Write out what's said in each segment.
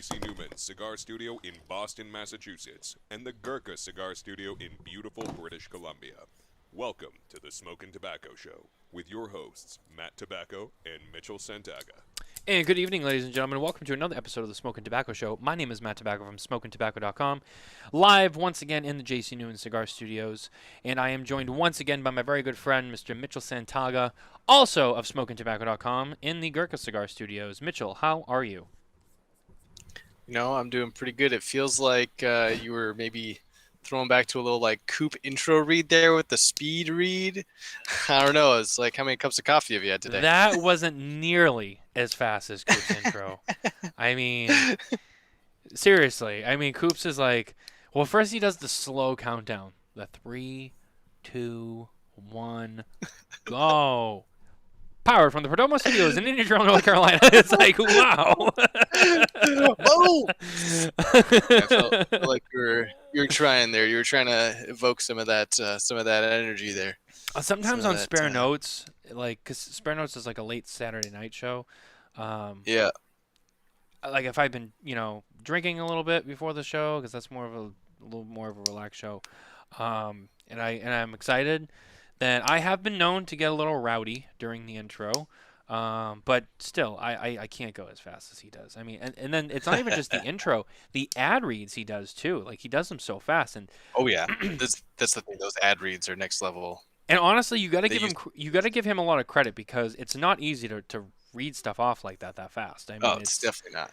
JC Newman Cigar Studio in Boston, Massachusetts, and the Gurkha Cigar Studio in beautiful British Columbia. Welcome to the Smokin Tabacco Show with your hosts, Matt Tobacco and Mitchell Santaga. And good evening, ladies and gentlemen. Welcome to another episode of the Smokin Tabacco Show. My name is Matt Tobacco from SmokinTabacco.com, live once again in the JC Newman Cigar Studios. And I am joined once again by my very good friend, Mr. Mitchell Santaga, also of SmokinTabacco.com, in the Gurkha Cigar Studios. Mitchell, how are you? You know, I'm doing pretty good. It feels like you were maybe throwing back to a little like Coop intro read there with the speed read. I don't know. It's like, how many cups of coffee have you had today? That wasn't nearly as fast as Coop's intro. I mean, seriously. I mean, Coop's is like, well, first he does the slow countdown. The 3, 2, 1, go. Powered from the Perdomo Studios in Indiana, North Carolina. It's like, wow. Oh! I felt like you were trying there. You were trying to evoke some of that energy there. Sometimes on Spare Notes, like, because Spare Notes is like a late Saturday night show. Yeah. Like if I've been, drinking a little bit before the show, because that's a little more of a relaxed show, and I'm excited. Then I have been known to get a little rowdy during the intro, but still, I can't go as fast as he does. I mean, and then it's not even just the intro; the ad reads he does too. Like he does them so fast, and oh yeah, that's the thing. Those ad reads are next level. And honestly, you got to give him a lot of credit because it's not easy to read stuff off like that fast. I mean, it's definitely not.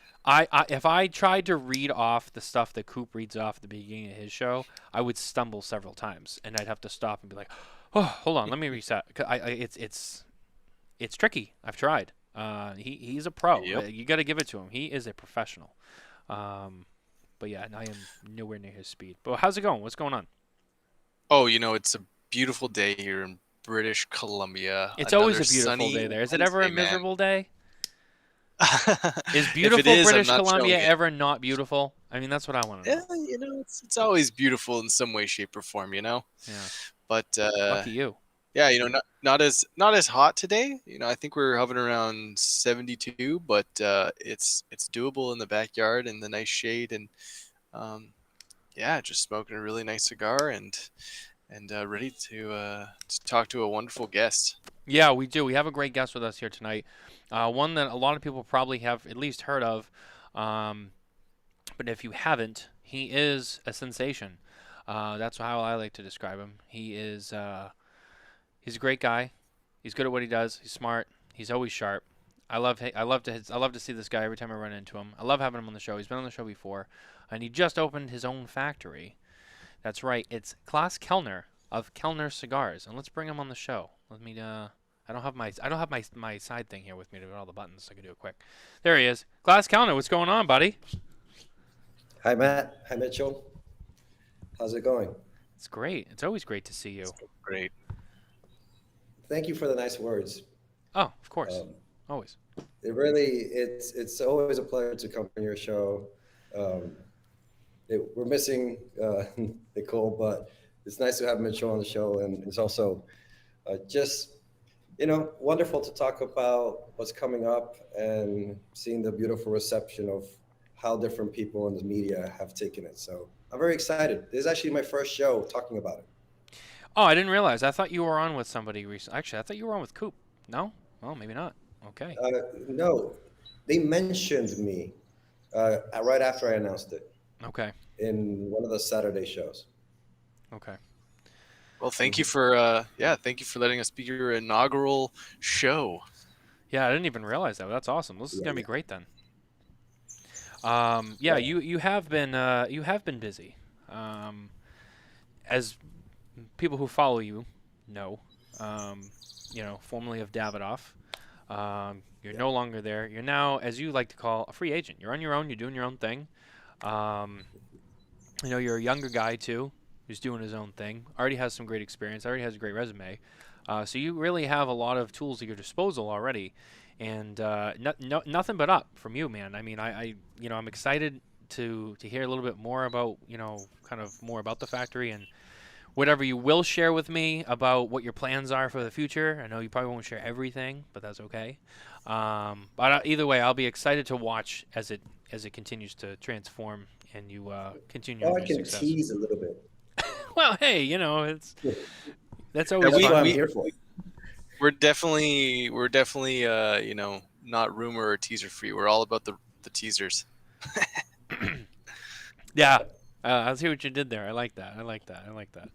If I tried to read off the stuff that Coop reads off at the beginning of his show, I would stumble several times, and I'd have to stop and be like, "Oh, hold on, let me reset." It's tricky. I've tried. He's a pro. Yep. You got to give it to him. He is a professional. But yeah, I am nowhere near his speed. But how's it going? What's going on? Oh, it's a beautiful day here in British Columbia. It's always a beautiful day there. Is it ever a miserable day? Is beautiful British Columbia ever not beautiful? I mean, that's what I want to know. Yeah, it's always beautiful in some way, shape, or form, Yeah. But lucky you. Yeah, not as hot today. I think we're hovering around 72, but it's doable in the backyard in the nice shade, and just smoking a really nice cigar and ready to talk to a wonderful guest. Yeah, we do. We have a great guest with us here tonight. One that a lot of people probably have at least heard of. But if you haven't, he is a sensation. That's how I like to describe him. He's a great guy. He's good at what he does. He's smart. He's always sharp. I love to see this guy every time I run into him. I love having him on the show. He's been on the show before, and he just opened his own factory. That's right. It's Klaas Kelner of Kelner Cigars, and let's bring him on the show. Let me. I don't have my side thing here with me to hit all the buttons. So I can do it quick. There he is. Klaas Kelner, what's going on, buddy? Hi, Matt. Hi, Mitchell. How's it going? It's great. It's always great to see you. Great. Thank you for the nice words. Oh, of course. Always. It's always a pleasure to come on your show. We're missing Nicole, but it's nice to have Mitchell on the show, and it's also just wonderful to talk about what's coming up and seeing the beautiful reception of how different people in the media have taken it. So I'm very excited. This is actually my first show talking about it. Oh, I didn't realize. I thought you were on with somebody recently. Actually, I thought you were on with Coop. No? Well, maybe not. Okay. No, they mentioned me right after I announced it. Okay. In one of the Saturday shows. Okay. Well, thank you for letting us be your inaugural show. Yeah, I didn't even realize that. That's awesome. This is gonna be great then. You have been busy. As people who follow you know, formerly of Davidoff. You're no longer there. You're now, as you like to call, a free agent. You're on your own. You're doing your own thing. You're a younger guy too, who's doing his own thing. Already has some great experience. Already has a great resume. So you really have a lot of tools at your disposal already, and nothing but up from you, man. I mean, I'm excited to hear a little bit more about kind of more about the factory and whatever you will share with me about what your plans are for the future. I know you probably won't share everything, but that's okay. But either way, I'll be excited to watch as it as it continues to transform and you continue Oh, on I your can success. tease a little bit. Well, hey, you know, that's Yeah, always That's fun. what I'm here for. We're definitely you know, not rumor or teaser free. We're all about the teasers. Yeah, I see what you did there. I like that. I like that. I like that.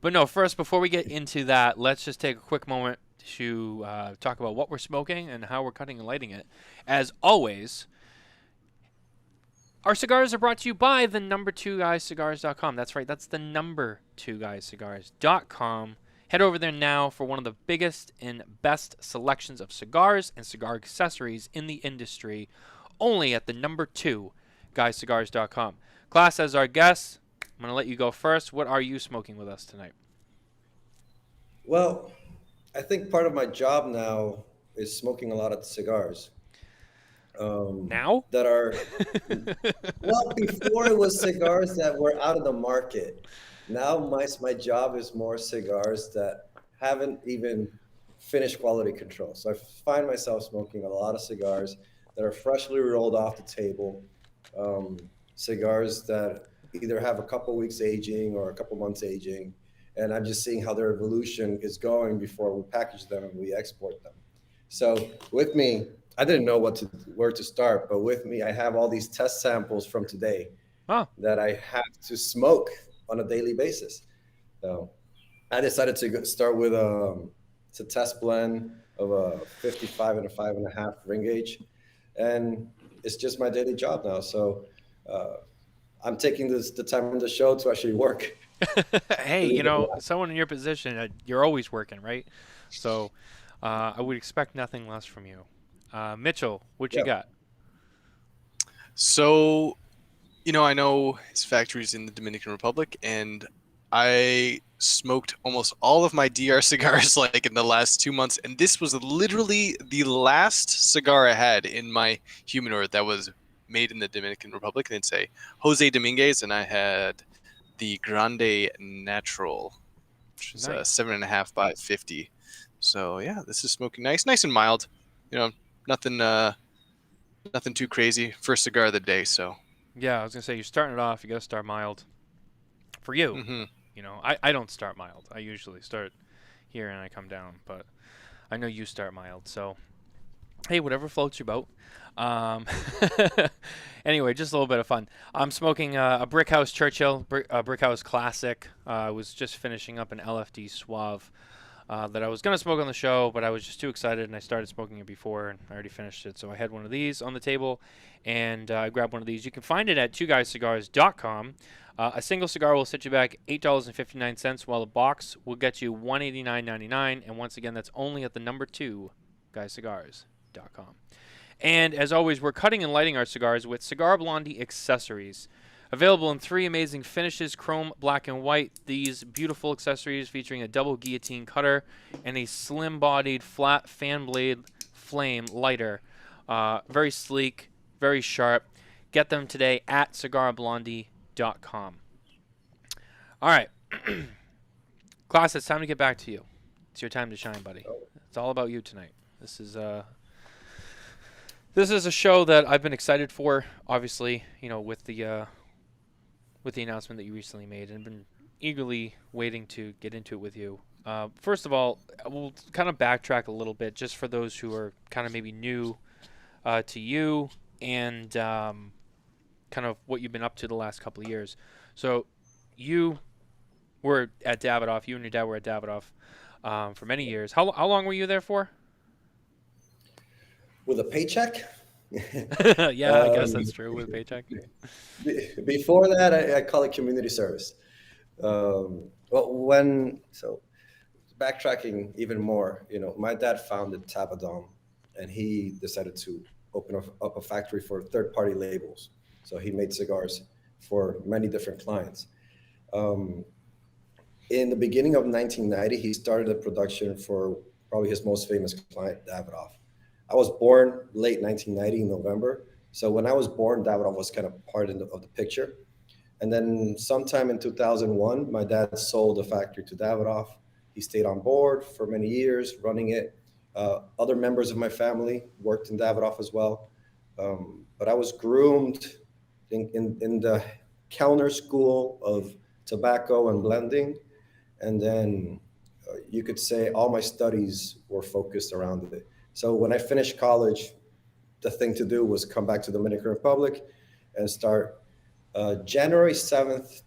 But no, first, before we get into that, let's just take a quick moment to talk about what we're smoking and how we're cutting and lighting it. As always, our cigars are brought to you by the number2guyscigars.com. That's right, that's the number2guyscigars.com. Head over there now for one of the biggest and best selections of cigars and cigar accessories in the industry, only at the number2guyscigars.com. Klaas, as our guest, I'm going to let you go first. What are you smoking with us tonight? Well, I think part of my job now is smoking a lot of cigars. Now? That are, well, before it was cigars that were out of the market. Now my job is more cigars that haven't even finished quality control. So I find myself smoking a lot of cigars that are freshly rolled off the table, cigars that either have a couple weeks aging or a couple months aging, and I'm just seeing how their evolution is going before we package them and we export them. So with me, I didn't know where to start, but with me, I have all these test samples from today that I have to smoke on a daily basis. So I decided to start with it's a test blend of a 55 and a 5.5 ring gauge, and it's just my daily job now. So I'm taking the time on the show to actually work. Hey, you know, someone in your position, you're always working, right? So I would expect nothing less from you. Mitchell, what you got? So, you know, I know his factory's in the Dominican Republic, and I smoked almost all of my DR cigars like in the last 2 months, and this was literally the last cigar I had in my humidor that was made in the Dominican Republic. And it's a Jose Dominguez, and I had the Grande Natural, which is Nice. 7.5 by 50. So yeah, this is smoking nice and mild. You know, nothing too crazy. First cigar of the day, so. Yeah, I was gonna say you're starting it off. You gotta start mild. For you, Mm-hmm. you know, I don't start mild. I usually start here and I come down, but I know you start mild. So, hey, whatever floats your boat. Anyway, just a little bit of fun. I'm smoking a Brickhouse Churchill, Brickhouse Classic. I was just finishing up an LFD Suave that I was going to smoke on the show, but I was just too excited, and I started smoking it before, and I already finished it. So I had one of these on the table, and I grabbed one of these. You can find it at twoguyscigars.com. A single cigar will set you back $8.59, while a box will get you $189.99. And once again, that's only at the number 2guyscigars.com. And as always, we're cutting and lighting our cigars with Cigar Blondie accessories. Available in 3 amazing finishes, chrome, black, and white. These beautiful accessories featuring a double guillotine cutter and a slim-bodied flat fan blade flame lighter. Very sleek, very sharp. Get them today at cigarblondie.com. All right. Klaas, it's time to get back to you. It's your time to shine, buddy. It's all about you tonight. This is a show that I've been excited for, obviously, you know, with the announcement that you recently made, and been eagerly waiting to get into it with you. First of all, we'll kind of backtrack a little bit just for those who are kind of maybe new to you and kind of what you've been up to the last couple of years. So you were at Davidoff. You and your dad were at Davidoff for many years. How long were you there for? With a paycheck? Yeah, I guess that's true, with a paycheck. Before that, I call it community service. Well, backtracking even more, you know, my dad founded Tabadom, and he decided to open up a factory for third-party labels. So he made cigars for many different clients. In the beginning of 1990, he started a production for probably his most famous client, Davidoff. I was born late 1990 in November. So when I was born, Davidoff was kind of part of the picture. And then sometime in 2001, my dad sold the factory to Davidoff. He stayed on board for many years running it. Other members of my family worked in Davidoff as well. But I was groomed in the Kelner School of Tobacco and Blending. And then you could say all my studies were focused around it. So when I finished college, the thing to do was come back to the Dominican Republic and start January 7th,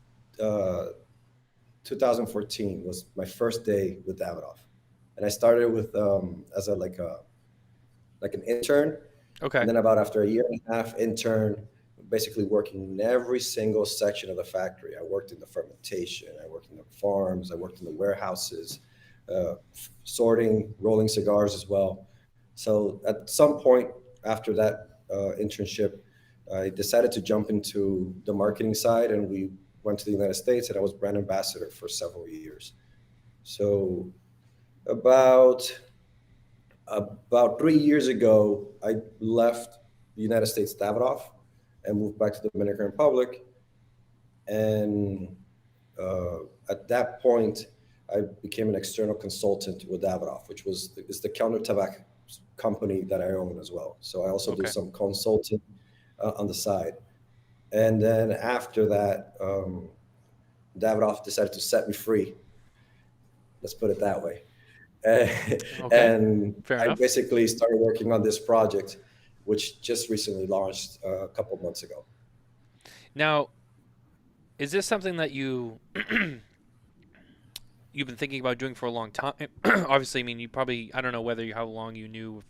2014 was my first day with Davidoff. And I started with as a like an intern. Okay. And then about after a year and a half intern, basically working in every single section of the factory. I worked in the fermentation, I worked in the farms, I worked in the warehouses, sorting, rolling cigars as well. So at some point after that internship, I decided to jump into the marketing side, and we went to the United States, and I was brand ambassador for several years. So about 3 years ago, I left the United States Davidoff and moved back to the Dominican Republic. And at that point, I became an external consultant with Davidoff, which is the Kelner Tobacco company that I own as well. So I also do some consulting on the side. And then after that, Davidoff decided to set me free. Let's put it that way. And Fair I enough. basically started working on this project, which just recently launched a couple months ago. Now, is this something that you've been thinking about doing for a long time? Obviously, I mean, you probably, I don't know how long you knew,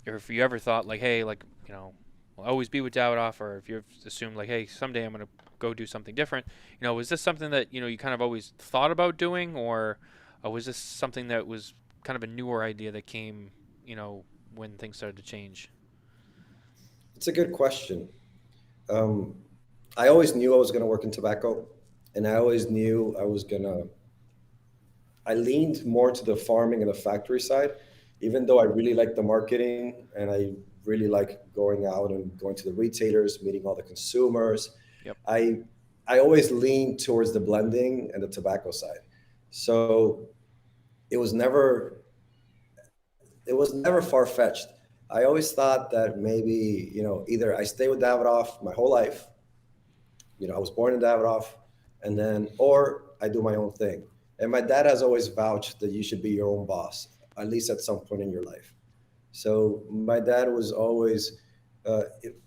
or if you ever thought like, hey, like, I'll always be with Davidoff, or if you've assumed like, hey, someday I'm going to go do something different. Was this something that, you kind of always thought about doing, or was this something that was kind of a newer idea that came, when things started to change? It's a good question. I always knew I was going to work in tobacco, and I always knew I leaned more to the farming and the factory side, even though I really like the marketing and I really like going out and going to the retailers, meeting all the consumers. Yep. I always leaned towards the blending and the tobacco side. So it was never far-fetched. I always thought that maybe, either I stay with Davidoff my whole life, I was born in Davidoff, or I do my own thing. And my dad has always vouched that you should be your own boss, at least at some point in your life. So my dad was always,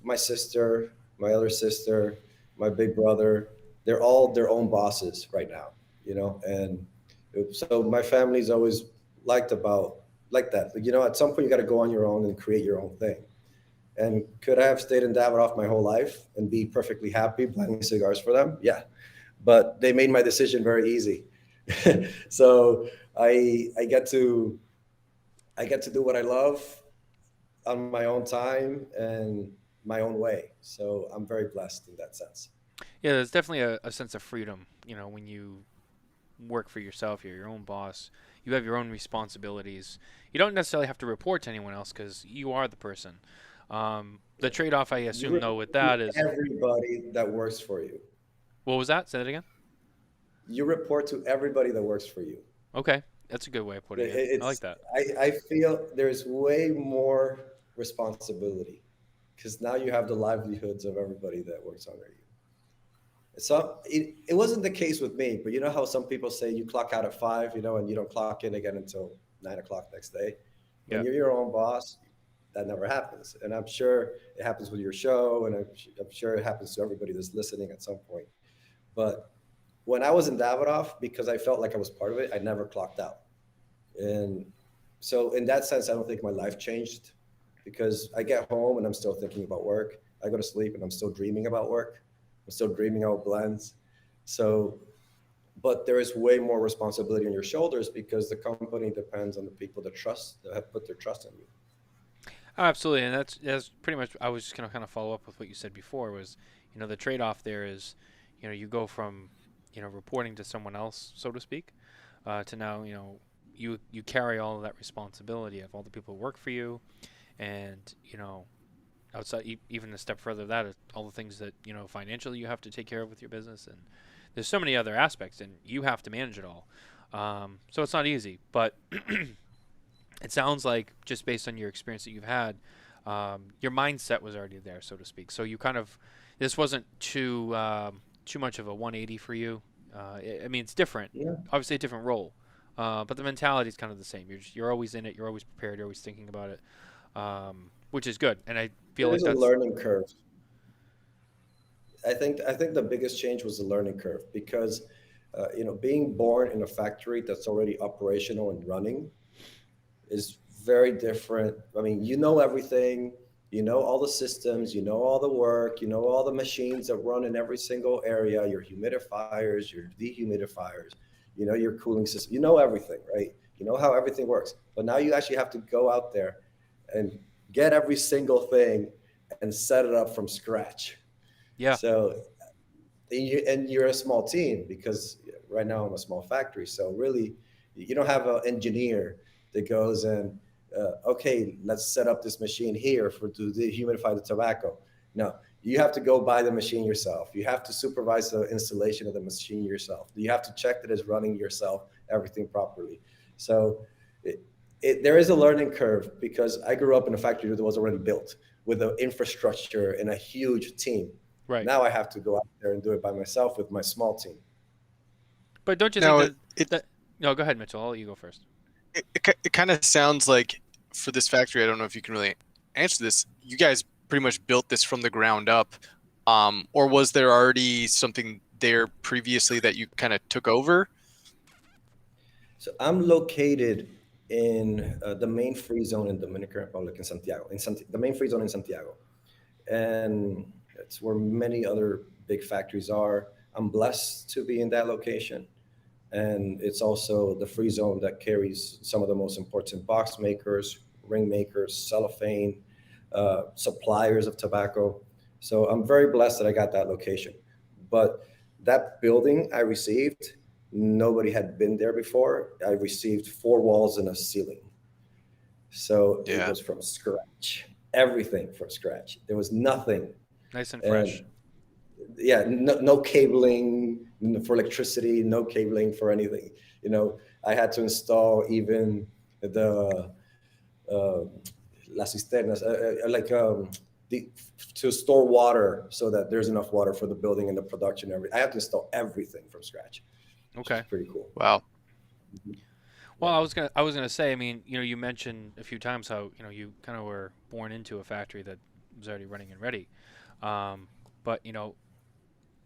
my sister, my other sister, my big brother, they're all their own bosses right now, and so my family's always like that. At some point you got to go on your own and create your own thing. And could I have stayed in Davidoff my whole life and be perfectly happy blending cigars for them? Yeah, but they made my decision very easy. So I get to do what I love on my own time and my own way. So I'm very blessed in that sense. Yeah, there's definitely a sense of freedom, when you work for yourself, you're your own boss, you have your own responsibilities. You don't necessarily have to report to anyone else because you are the person. The trade-off, I assume, though, with that is everybody that works for you. What was that? Say that again. You report to everybody that works for you. Okay, that's a good way of putting it. I like that. I feel there's way more responsibility because now you have the livelihoods of everybody that works under you. So it wasn't the case with me, but you know how some people say you clock out at 5, and you don't clock in again until 9 o'clock next day. When you're your own boss, that never happens. And I'm sure it happens with your show, and I'm sure it happens to everybody that's listening at some point. But when I was in Davidoff, because I felt like I was part of it, I never clocked out. And so in that sense, I don't think my life changed because I get home and I'm still thinking about work. I go to sleep and I'm still dreaming about work. I'm still dreaming about blends. So, but there is way more responsibility on your shoulders because the company depends on the people that have put their trust in you. Oh, absolutely, and that's pretty much. I was just gonna kind of follow up with what you said before. Was the trade-off there is, you go from reporting to someone else, so to speak, to now you carry all of that responsibility of all the people who work for you, and outside even a step further that is all the things that financially you have to take care of with your business, and there's so many other aspects, and you have to manage it all. So it's not easy, but it sounds like just based on your experience that you've had, your mindset was already there, so to speak. So you kind of, this wasn't too much of a 180 for you. I mean, it's different, Yeah. obviously a different role, but the mentality is kind of the same. You're always in it. You're always prepared. You're always thinking about it, which is good. And I feel There like is a that's learning curve. I think the biggest change was the learning curve because, being born in a factory that's already operational and running is very different. I mean, you know everything, you know all the systems, you know all the work, you know all the machines that run in every single area, your humidifiers, your dehumidifiers, you know your cooling system, you know everything, right? You know how everything works. But now you actually have to go out there and get every single thing and set it up from scratch. yeah, So, and you're a small team because right now I'm a small factory. So really, you don't have an engineer that goes and okay, let's set up this machine here to dehumidify the tobacco. No, you have to go buy the machine yourself. You have to supervise the installation of the machine yourself. You have to check that it's running yourself, everything properly. So there is a learning curve because I grew up in a factory that was already built with an infrastructure and a huge team. right. Now I have to go out there and do it by myself with my small team. But don't you think Now, that no, go ahead, Mitchell. I'll let you go first. it kind of sounds like for this factory, I don't know if you can really answer this. You guys pretty much built this from the ground up, or was there already something there previously that you kind of took over? So I'm located in the main free zone in Dominican Republic in Santiago, the main free zone in Santiago. And it's where many other big factories are. I'm blessed to be in that location. And it's also the free zone that carries some of the most important box makers, ring makers, cellophane, suppliers of tobacco. So I'm very blessed that I got that location. But that building I received, nobody had been there before. I received 4 walls and a ceiling. So it Yeah. was from scratch, everything from scratch. There was nothing. Nice and And fresh. yeah, no cabling for electricity, no cabling for anything. I had to install even the uh, las cisternas, to store water so that there's enough water for the building and the production. I have to install everything from scratch, which Okay. is pretty cool. Wow. Well, I was gonna say. I mean, you mentioned a few times how you kind of were born into a factory that was already running and ready. But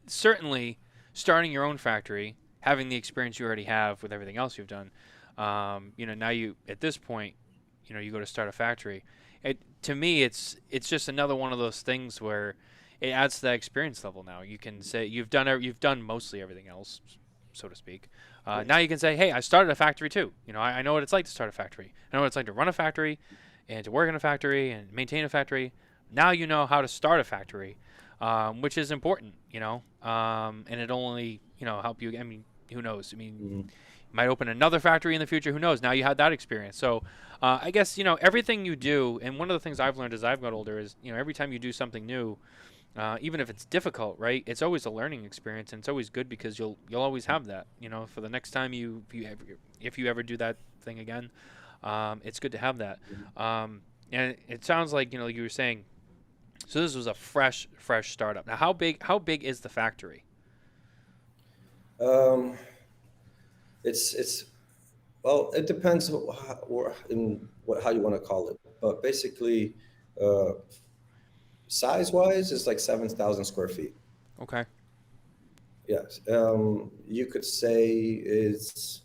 certainly starting your own factory, having the experience you already have with everything else you've done, now you at this point, you go to start a factory. To me, it's just another one of those things where it adds to that experience level. Now you can say you've done mostly everything else, so to speak. Now you can say, hey, I started a factory too. I know what it's like to start a factory. I know what it's like to run a factory, and to work in a factory and maintain a factory. Now you know how to start a factory, which is important, and it'll only, help you. I mean, who knows? I mean, you might open another factory in the future. Who knows? Now you had that experience. So I guess, everything you do, and one of the things I've learned as I've got older is, every time you do something new, even if it's difficult, right? It's always a learning experience, and it's always good because you'll always have that, for the next time if you ever do that thing again, it's good to have that. And it sounds like, you were saying, so this was a fresh startup. Now, how big is the factory? Um, it's well, it depends how you want to call it, but basically, uh, size-wise, it's like 7,000 square feet. Okay. Yes, you could say it's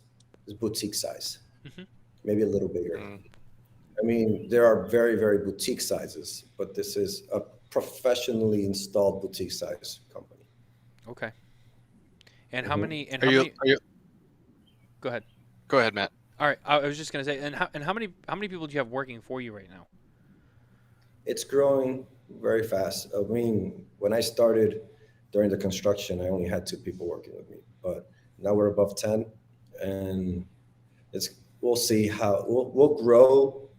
boutique size, Hmm. maybe a little bigger. Mm. I mean, there are very, very boutique sizes, but this is a professionally installed boutique size company. Okay. And how Mhm. many? And Are how you? many? Are you? Go ahead. Go ahead, Matt. All right. I was just gonna say, and how many people do you have working for you right now? It's growing very fast. I mean, when I started during the construction, I only had 2 people working with me, but now we're above 10, and we'll see how we'll grow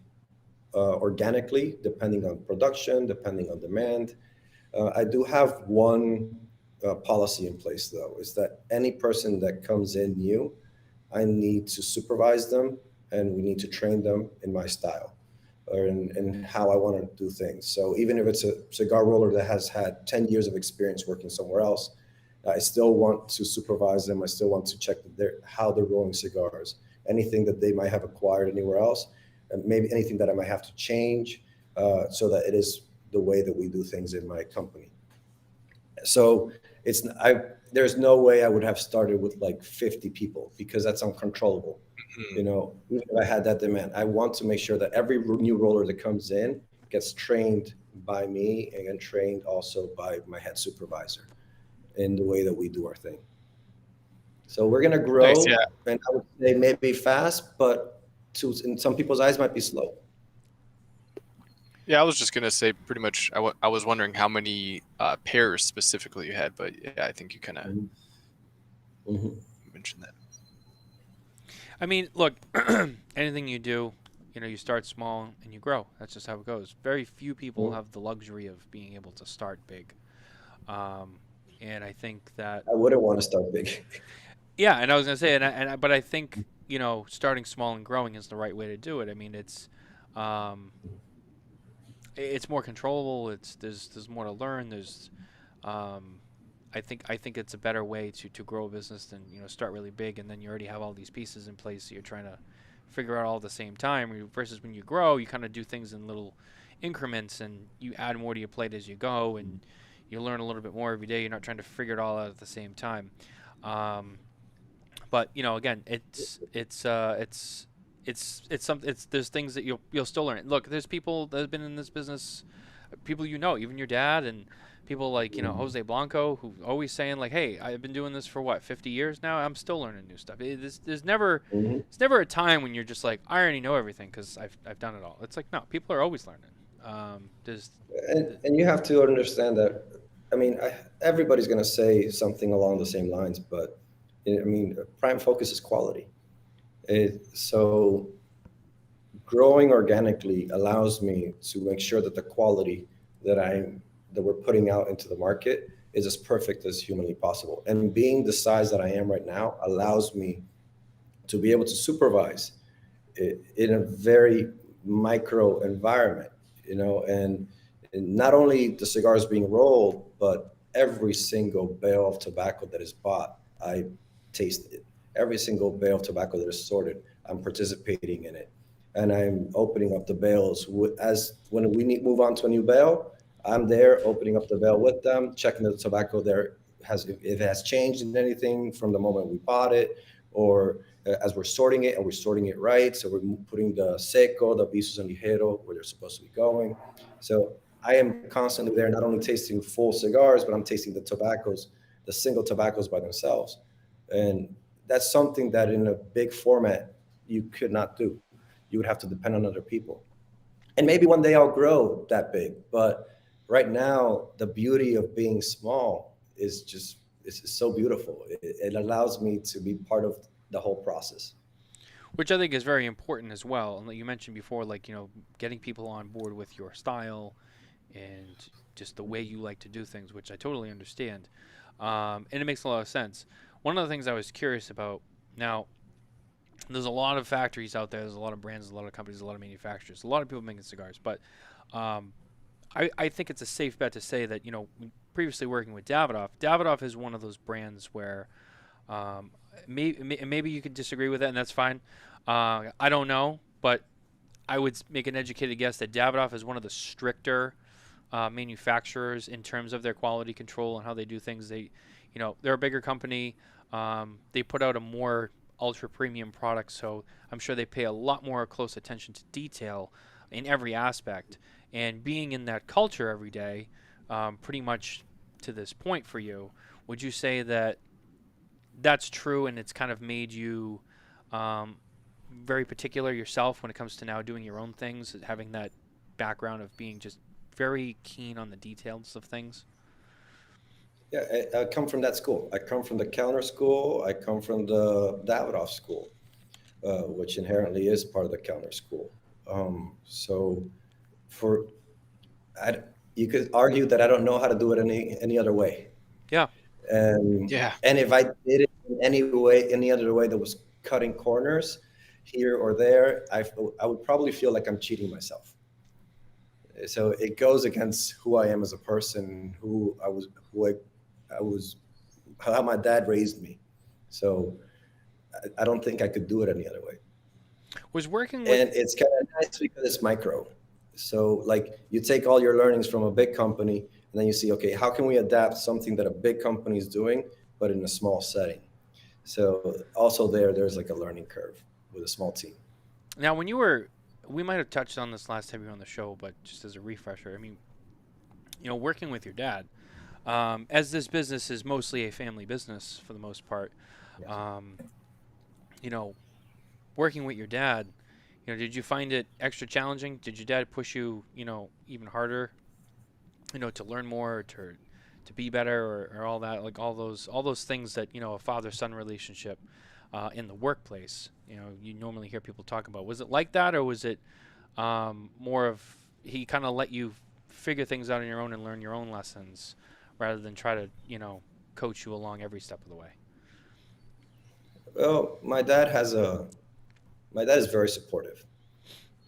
organically, depending on production, depending on demand. I do have one policy in place, though, is that any person that comes in new, I need to supervise them and we need to train them in my style or in how I want to do things. So even if it's a cigar roller that has had 10 years of experience working somewhere else, I still want to supervise them. I still want to check how they're rolling cigars, anything that they might have acquired anywhere else, and maybe anything that I might have to change so that it is the way that we do things in my company. So there's no way I would have started with like 50 people because that's uncontrollable. You know, even if I had that demand, I want to make sure that every new roller that comes in gets trained by me and trained also by my head supervisor in the way that we do our thing. So we're going to grow, Nice, yeah. and I would say maybe fast, but in some people's eyes might be slow. Yeah, I was just gonna say pretty much. I was wondering how many pairs specifically you had, but yeah, I think you kind of mentioned that. I mean, look, anything you do, you know, you start small and you grow. That's just how it goes. Very few people have the luxury of being able to start big, and I think that I wouldn't want to start big. Yeah, and I was gonna say, but I think, you know, starting small and growing is the right way to do it. I mean, it's more controllable. There's more to learn. I think it's a better way to grow a business than, you know, start really big and then you already have all these pieces in place. So you're trying to figure out all at the same time. Versus when you grow, you kind of do things in little increments and you add more to your plate as you go and you learn a little bit more every day. You're not trying to figure it all out at the same time. But you know, again, there's things that you'll still learn. Look, there's people that have been in this business, people you know, even your dad, and people like, you know, Jose Blanco, who always saying like, hey, I've been doing this for what, 50 years now. I'm still learning new stuff. There's never a time when you're just like, I already know everything because I've done it all. It's like, no, people are always learning. And you have to understand that. I mean, everybody's going to say something along the same lines, but I mean, prime focus is quality. So growing organically allows me to make sure that the quality that we're putting out into the market is as perfect as humanly possible. And being the size that I am right now allows me to be able to supervise in a very micro environment, you know, and not only the cigars being rolled, but every single bale of tobacco that is bought, I taste it. Every single bale of tobacco that is sorted, I'm participating in it. And I'm opening up the bales. When we move on to a new bale, I'm there opening up the bale with them, checking that the tobacco there if it has changed in anything from the moment we bought it, or as we're sorting it, and we're sorting it right. So we're putting the seco, the visos and ligero where they're supposed to be going. So I am constantly there, not only tasting full cigars, but I'm tasting the single tobaccos by themselves. And that's something that in a big format, you could not do. You would have to depend on other people. And maybe one day I'll grow that big. But right now, the beauty of being small is so beautiful. It allows me to be part of the whole process. Which I think is very important as well. And like you mentioned before, like, you know, getting people on board with your style and just the way you like to do things, which I totally understand. And it makes a lot of sense. One of the things I was curious about, now, there's a lot of factories out there, there's a lot of brands, a lot of companies, a lot of manufacturers, a lot of people making cigars, but I think it's a safe bet to say that, you know, previously working with Davidoff is one of those brands where maybe you could disagree with it, and that's fine. I don't know, but I would make an educated guess that Davidoff is one of the stricter manufacturers in terms of their quality control and how they do things. They're a bigger company. They put out a more ultra premium product, so I'm sure they pay a lot more close attention to detail in every aspect. And being in that culture every day, pretty much to this point for you, would you say that that's true and it's kind of made you very particular yourself when it comes to now doing your own things, having that background of being just very keen on the details of things? Yeah, I come from that school. I come from the Kelner school. I come from the Davidoff school, which inherently is part of the Kelner school. So you could argue that I don't know how to do it any other way. Yeah. And if I did it in any other way that was cutting corners, here or there, I would probably feel like I'm cheating myself. So it goes against who I am as a person, who I was, how my dad raised me. So I don't think I could do it any other way. Was working with And it's kind of nice because it's micro. So like you take all your learnings from a big company and then you see, okay, how can we adapt something that a big company is doing, but in a small setting? So also there's like a learning curve with a small team. now when we might have touched on this last time you were on the show, but just as a refresher, I mean, working with your dad, as this business is mostly a family business for the most part, Yes. Working with your dad, did you find it extra challenging? Did your dad push you, even harder, to learn more, to be better, or all that, like all those things that a father-son relationship in the workplace, you normally hear people talk about. Was it like that, or was it more of he kind of let you figure things out on your own and learn your own lessons, rather than try to coach you along every step of the way? Well, my dad is very supportive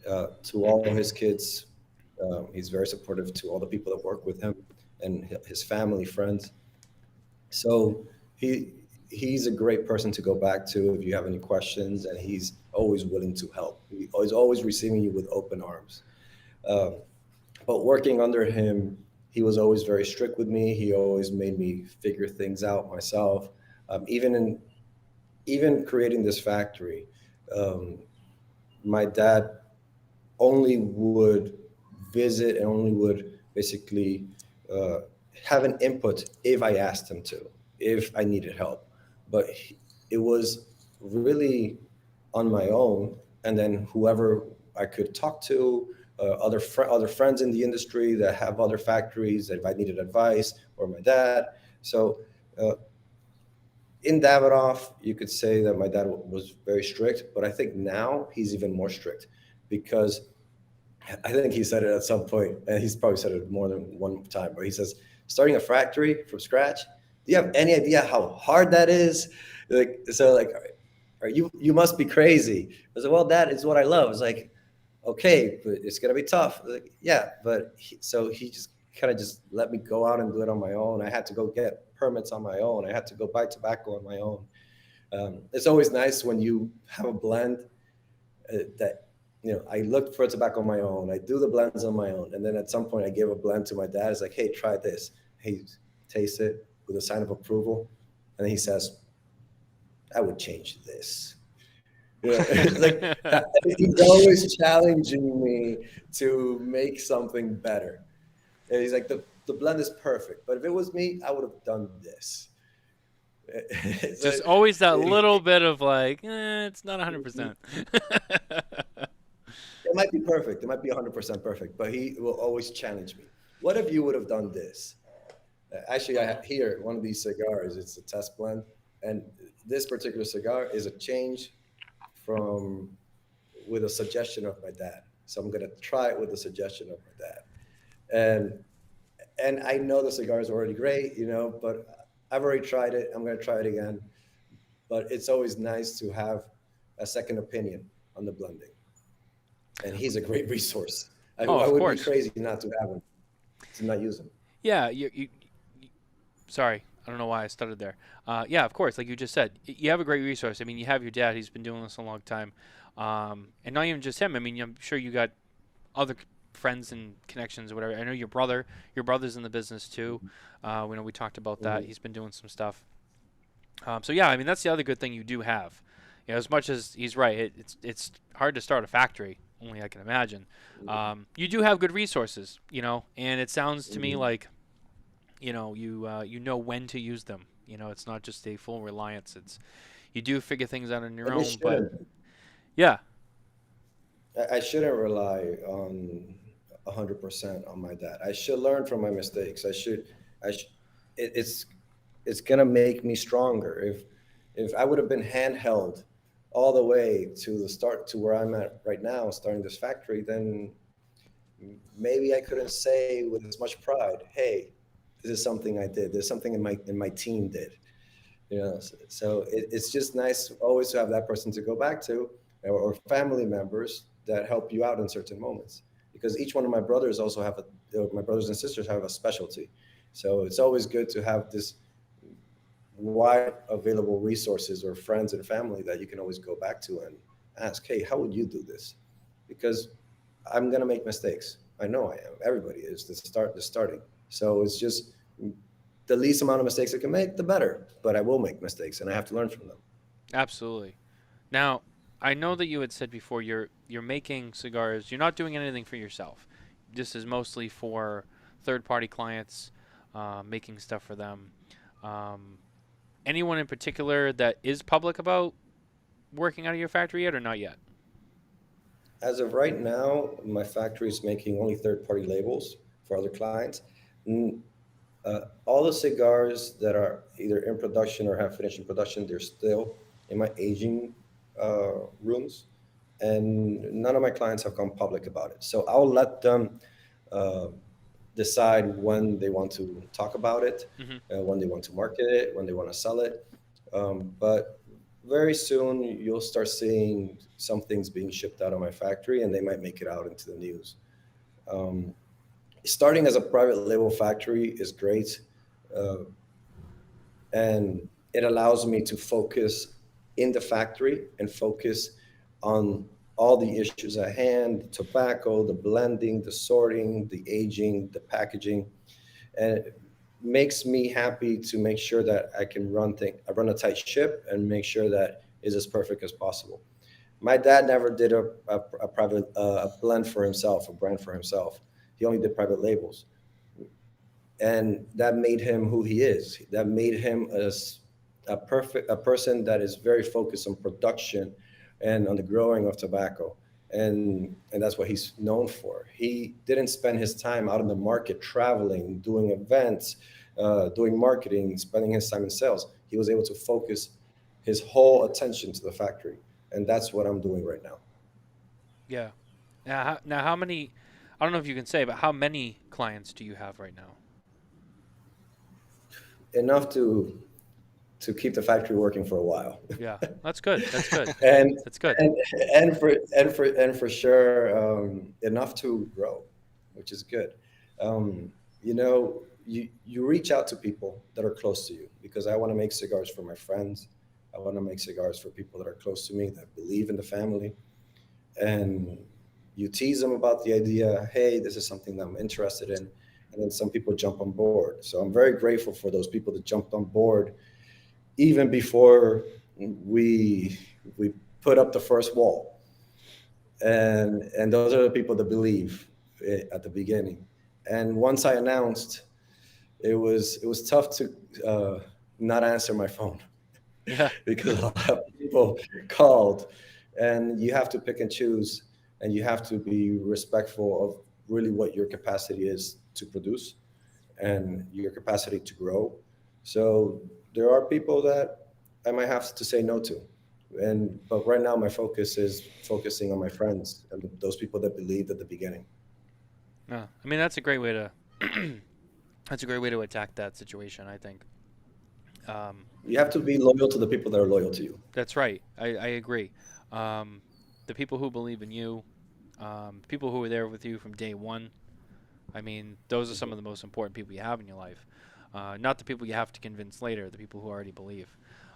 to all his kids. He's very supportive to all the people that work with him and his family, friends. So he's a great person to go back to if you have any questions, and he's always willing to help. He's always receiving you with open arms. Um, but working under him, he was always very strict with me. He always made me figure things out myself. Even creating this factory, my dad only would visit and only would basically have an input if I asked him to, if I needed help. But it was really on my own, and then whoever I could talk to, other friends in the industry that have other factories, that if I needed advice, or my dad. So in Davidoff, you could say that my dad was very strict, but I think now he's even more strict, because I think he said it at some point, and he's probably said it more than one time, but he says, starting a factory from scratch, do you have any idea how hard that is? You must be crazy. I said, well, Dad, it's what I love. It's like, okay, but it's gonna be tough. Like, yeah, but so he just kind of just let me go out and do it on my own. I had to go get permits on my own. I had to go buy tobacco on my own. It's always nice when you have a blend that, I looked for tobacco on my own. I do the blends on my own. And then at some point I gave a blend to my dad. It's like, hey, try this. He tastes it with a sign of approval. And then he says, I would change this. It's like, he's always challenging me to make something better. And he's like, the blend is perfect, but if it was me, I would have done this. Just always that little bit of like, it's not 100%. It might be perfect. It might be 100% perfect, but he will always challenge me. What if you would have done this? Actually, I have here one of these cigars. It's a test blend, and this particular cigar is a change with a suggestion of my dad. So I'm gonna try it with the suggestion of my dad, and I know the cigar is already great, but I've already tried it. I'm gonna try it again. But it's always nice to have a second opinion on the blending, and he's a great resource. I would be crazy not to have him, to not use him. Yeah, you sorry, I don't know why I stuttered there. Yeah, of course, like you just said, you have a great resource. I mean, you have your dad. He's been doing this a long time. And not even just him. I mean, I'm sure you got other friends and connections or whatever. I know your brother's in the business too. We talked about that. Mhm. He's been doing some stuff. So yeah, I mean, that's the other good thing you do have. As much as he's right, it's hard to start a factory. Only I can imagine. You do have good resources, and it sounds to me like, you know when to use them. It's not just a full reliance. You do figure things out on your own, but yeah. I shouldn't rely on 100% on my dad. I should learn from my mistakes. It's gonna make me stronger. If I would have been handheld all the way to where I'm at right now, starting this factory, then maybe I couldn't say with as much pride, hey, this is something I did. There's something in my team did. So it's just nice always to have that person to go back to. or family members that help you out in certain moments. Because each one of my brothers also have my brothers and sisters have a specialty. So it's always good to have this wide available resources or friends and family that you can always go back to and ask, hey, how would you do this? Because I'm going to make mistakes. I know I am. Everybody is. The starting. So it's just the least amount of mistakes I can make, the better. But I will make mistakes, and I have to learn from them. Absolutely. Now, I know that you had said before you're making cigars. You're not doing anything for yourself. This is mostly for third-party clients, making stuff for them. Anyone in particular that is public about working out of your factory yet, or not yet? As of right now, my factory is making only third-party labels for other clients. All the cigars that are either in production or have finished in production, they're still in my aging rooms, and none of my clients have gone public about it. So I'll let them decide when they want to talk about it, when they want to market it, when they want to sell it. But very soon you'll start seeing some things being shipped out of my factory, and they might make it out into the news. Starting as a private label factory is great, and it allows me to focus in the factory and focus on all the issues at hand: the tobacco, the blending, the sorting, the aging, the packaging. And it makes me happy to make sure that I can run a tight ship and make sure that is as perfect as possible. My dad never did a private blend for himself, a brand for himself. He only did private labels. And that made him who he is. That made him a person that is very focused on production and on the growing of tobacco. And that's what he's known for. He didn't spend his time out in the market traveling, doing events, doing marketing, spending his time in sales. He was able to focus his whole attention to the factory. And that's what I'm doing right now. Yeah. Now, how many, I don't know if you can say, but how many clients do you have right now? Enough to keep the factory working for a while. Yeah, that's good. That's good. and That's good. and for sure, enough to grow, which is good. You reach out to people that are close to you, because I want to make cigars for my friends. I want to make cigars for people that are close to me, that believe in the family. And you tease them about the idea, hey, this is something that I'm interested in. And then some people jump on board. So I'm very grateful for those people that jumped on board even before we put up the first wall. And those are the people that believe at the beginning. And once I announced, it was tough to not answer my phone. Yeah. Because a lot of people called, and you have to pick and choose, and you have to be respectful of really what your capacity is to produce and your capacity to grow. So there are people that I might have to say no to. But right now my focus is focusing on my friends and those people that believed at the beginning. Yeah. I mean, that's a great way to that's a great way to attack that situation, I think. You have to be loyal to the people that are loyal to you. That's right. I agree. The people who believe in you, people who are there with you from day one. I mean, those are some of the most important people you have in your life. Not the people you have to convince later, the people who already believe.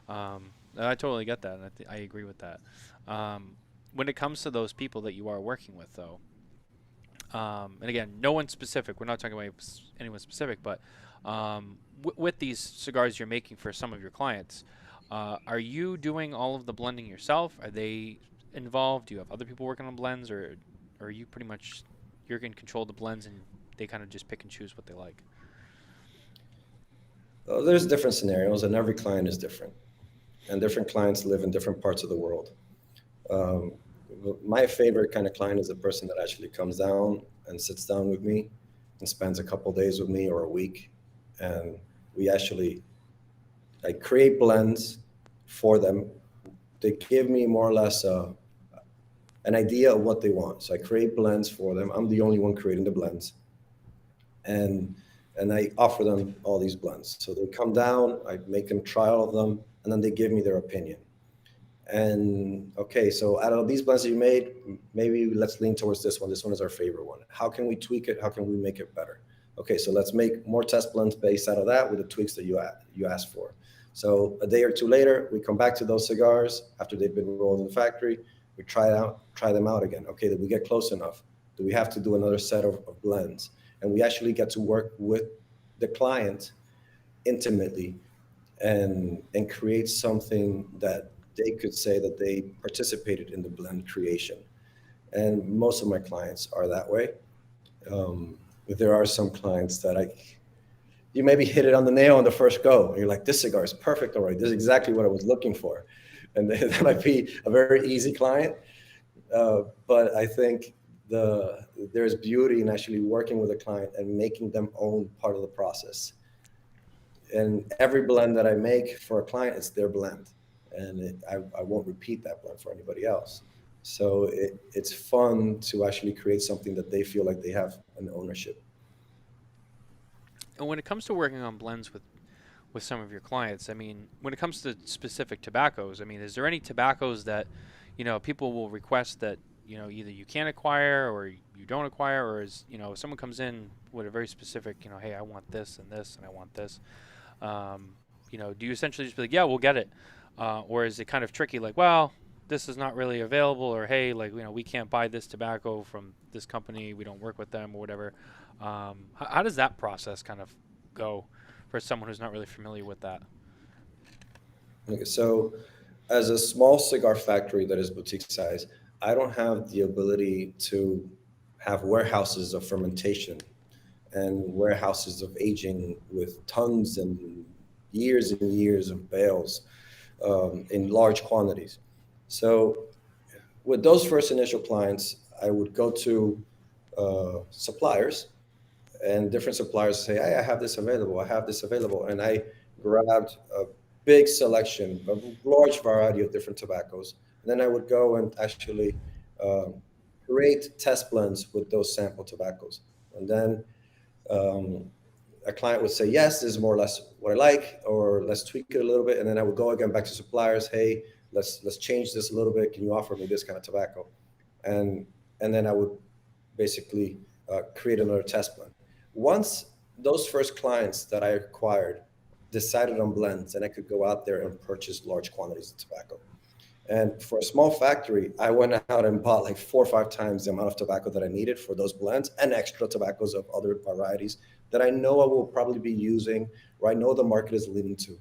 I totally get that, and I agree with that. When it comes to those people that you are working with, though, and again, no one specific, we're not talking about anyone specific, but with these cigars you're making for some of your clients, are you doing all of the blending yourself? Are they involved? Do you have other people working on blends, or are you pretty much, you're in control of the blends and they kind of just pick and choose what they like? Well, there's different scenarios, and every client is different. And different clients live in different parts of the world. My favorite kind of client is the person that actually comes down and sits down with me and spends a couple days with me or a week. And I create blends for them. They give me more or less an idea of what they want. So I create blends for them. I'm the only one creating the blends. And I offer them all these blends. So they come down, I make them try all of them, and then they give me their opinion. And okay, so out of these blends that you made, maybe let's lean towards this one. This one is our favorite one. How can we tweak it? How can we make it better? Okay, so let's make more test blends based out of that with the tweaks that you asked for. So a day or two later, we come back to those cigars after they've been rolled in the factory. We try them out again. Okay, did we get close enough? Do we have to do another set of blends? And we actually get to work with the client intimately and create something that they could say that they participated in the blend creation. And most of my clients are that way. There are some clients that you maybe hit it on the nail on the first go. And you're like, this cigar is perfect already. This is exactly what I was looking for. And that might be a very easy client. But I think there's beauty in actually working with a client and making them own part of the process. And every blend that I make for a client, it's their blend. And I won't repeat that blend for anybody else. So it's fun to actually create something that they feel like they have an ownership. And when it comes to working on blends with some of your clients, I mean, when it comes to specific tobaccos, I mean, is there any tobaccos that, people will request that, either you can acquire or you don't acquire, or is, if someone comes in with a very specific, hey, I want this and this and I want this, do you essentially just be like, yeah, we'll get it? Or is it kind of tricky, like, well, this is not really available, or hey, like, we can't buy this tobacco from this company, we don't work with them, or whatever. How does that process kind of go for someone who's not really familiar with that? Okay, so as a small cigar factory that is boutique size, I don't have the ability to have warehouses of fermentation and warehouses of aging with tons and years of bales in large quantities. So with those first initial clients, I would go to suppliers, and different suppliers say, hey, I have this available. And I grabbed a big selection, a large variety of different tobaccos. And then I would go and actually create test blends with those sample tobaccos. And then a client would say, yes, this is more or less what I like, or let's tweak it a little bit. And then I would go again back to suppliers, hey, let's change this a little bit. Can you offer me this kind of tobacco? And then I would basically create another test blend. Once those first clients that I acquired decided on blends, and I could go out there and purchase large quantities of tobacco. And for a small factory, I went out and bought like 4 or 5 times the amount of tobacco that I needed for those blends, and extra tobaccos of other varieties that I know I will probably be using, or I know the market is leading to.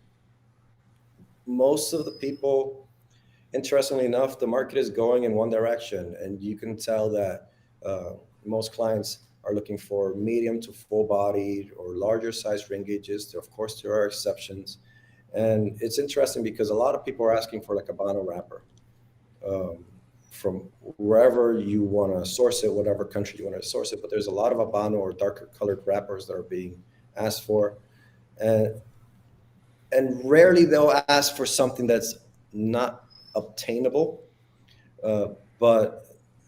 Most of the people, interestingly enough, the market is going in one direction, and you can tell that most clients are looking for medium to full-bodied or larger size ring gauges. Of course, there are exceptions. And it's interesting because a lot of people are asking for like a Habano wrapper from wherever you want to source it, whatever country you want to source it. But there's a lot of Habano or darker colored wrappers that are being asked for. And rarely they'll ask for something that's not obtainable, but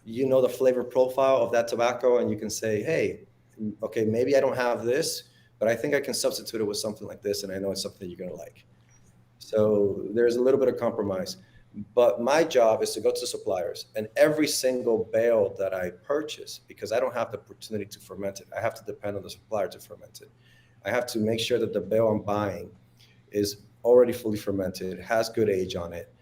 the flavor profile of that tobacco, and you can say, hey, okay, maybe I don't have this, but I think I can substitute it with something like this, and I know it's something you're going to like. So there's a little bit of compromise. But my job is to go to suppliers, and every single bale that I purchase, because I don't have the opportunity to ferment it, I have to depend on the supplier to ferment it. I have to make sure that the bale I'm buying is already fully fermented, has good age on it,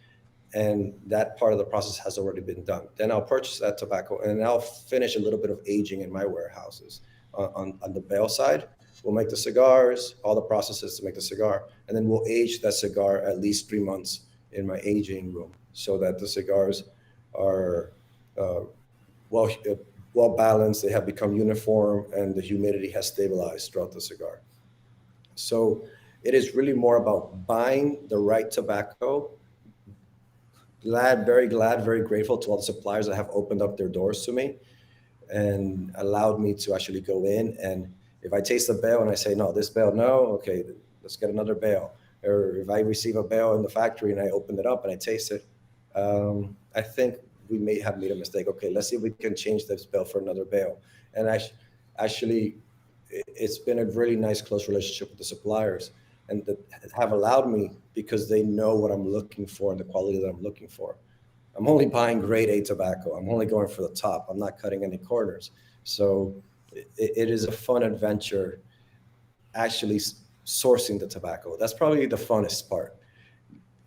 and that part of the process has already been done. Then I'll purchase that tobacco, and I'll finish a little bit of aging in my warehouses. On the bale side, we'll make the cigars, all the processes to make the cigar, and then we'll age that cigar at least 3 months in my aging room so that the cigars are well balanced, they have become uniform, and the humidity has stabilized throughout the cigar. So it is really more about buying the right tobacco. Very glad, very grateful to all the suppliers that have opened up their doors to me and allowed me to actually go in. And if I taste a bale and I say, no, this bale, no, okay, let's get another bale. Or if I receive a bale in the factory and I open it up and I taste it, I think we may have made a mistake. Okay, let's see if we can change this bale for another bale. And actually, it's been a really nice, close relationship with the suppliers. and that have allowed me, because they know what I'm looking for and the quality that I'm looking for. I'm only buying grade A tobacco. I'm only going for the top. I'm not cutting any corners. So it is a fun adventure actually sourcing the tobacco. That's probably the funnest part.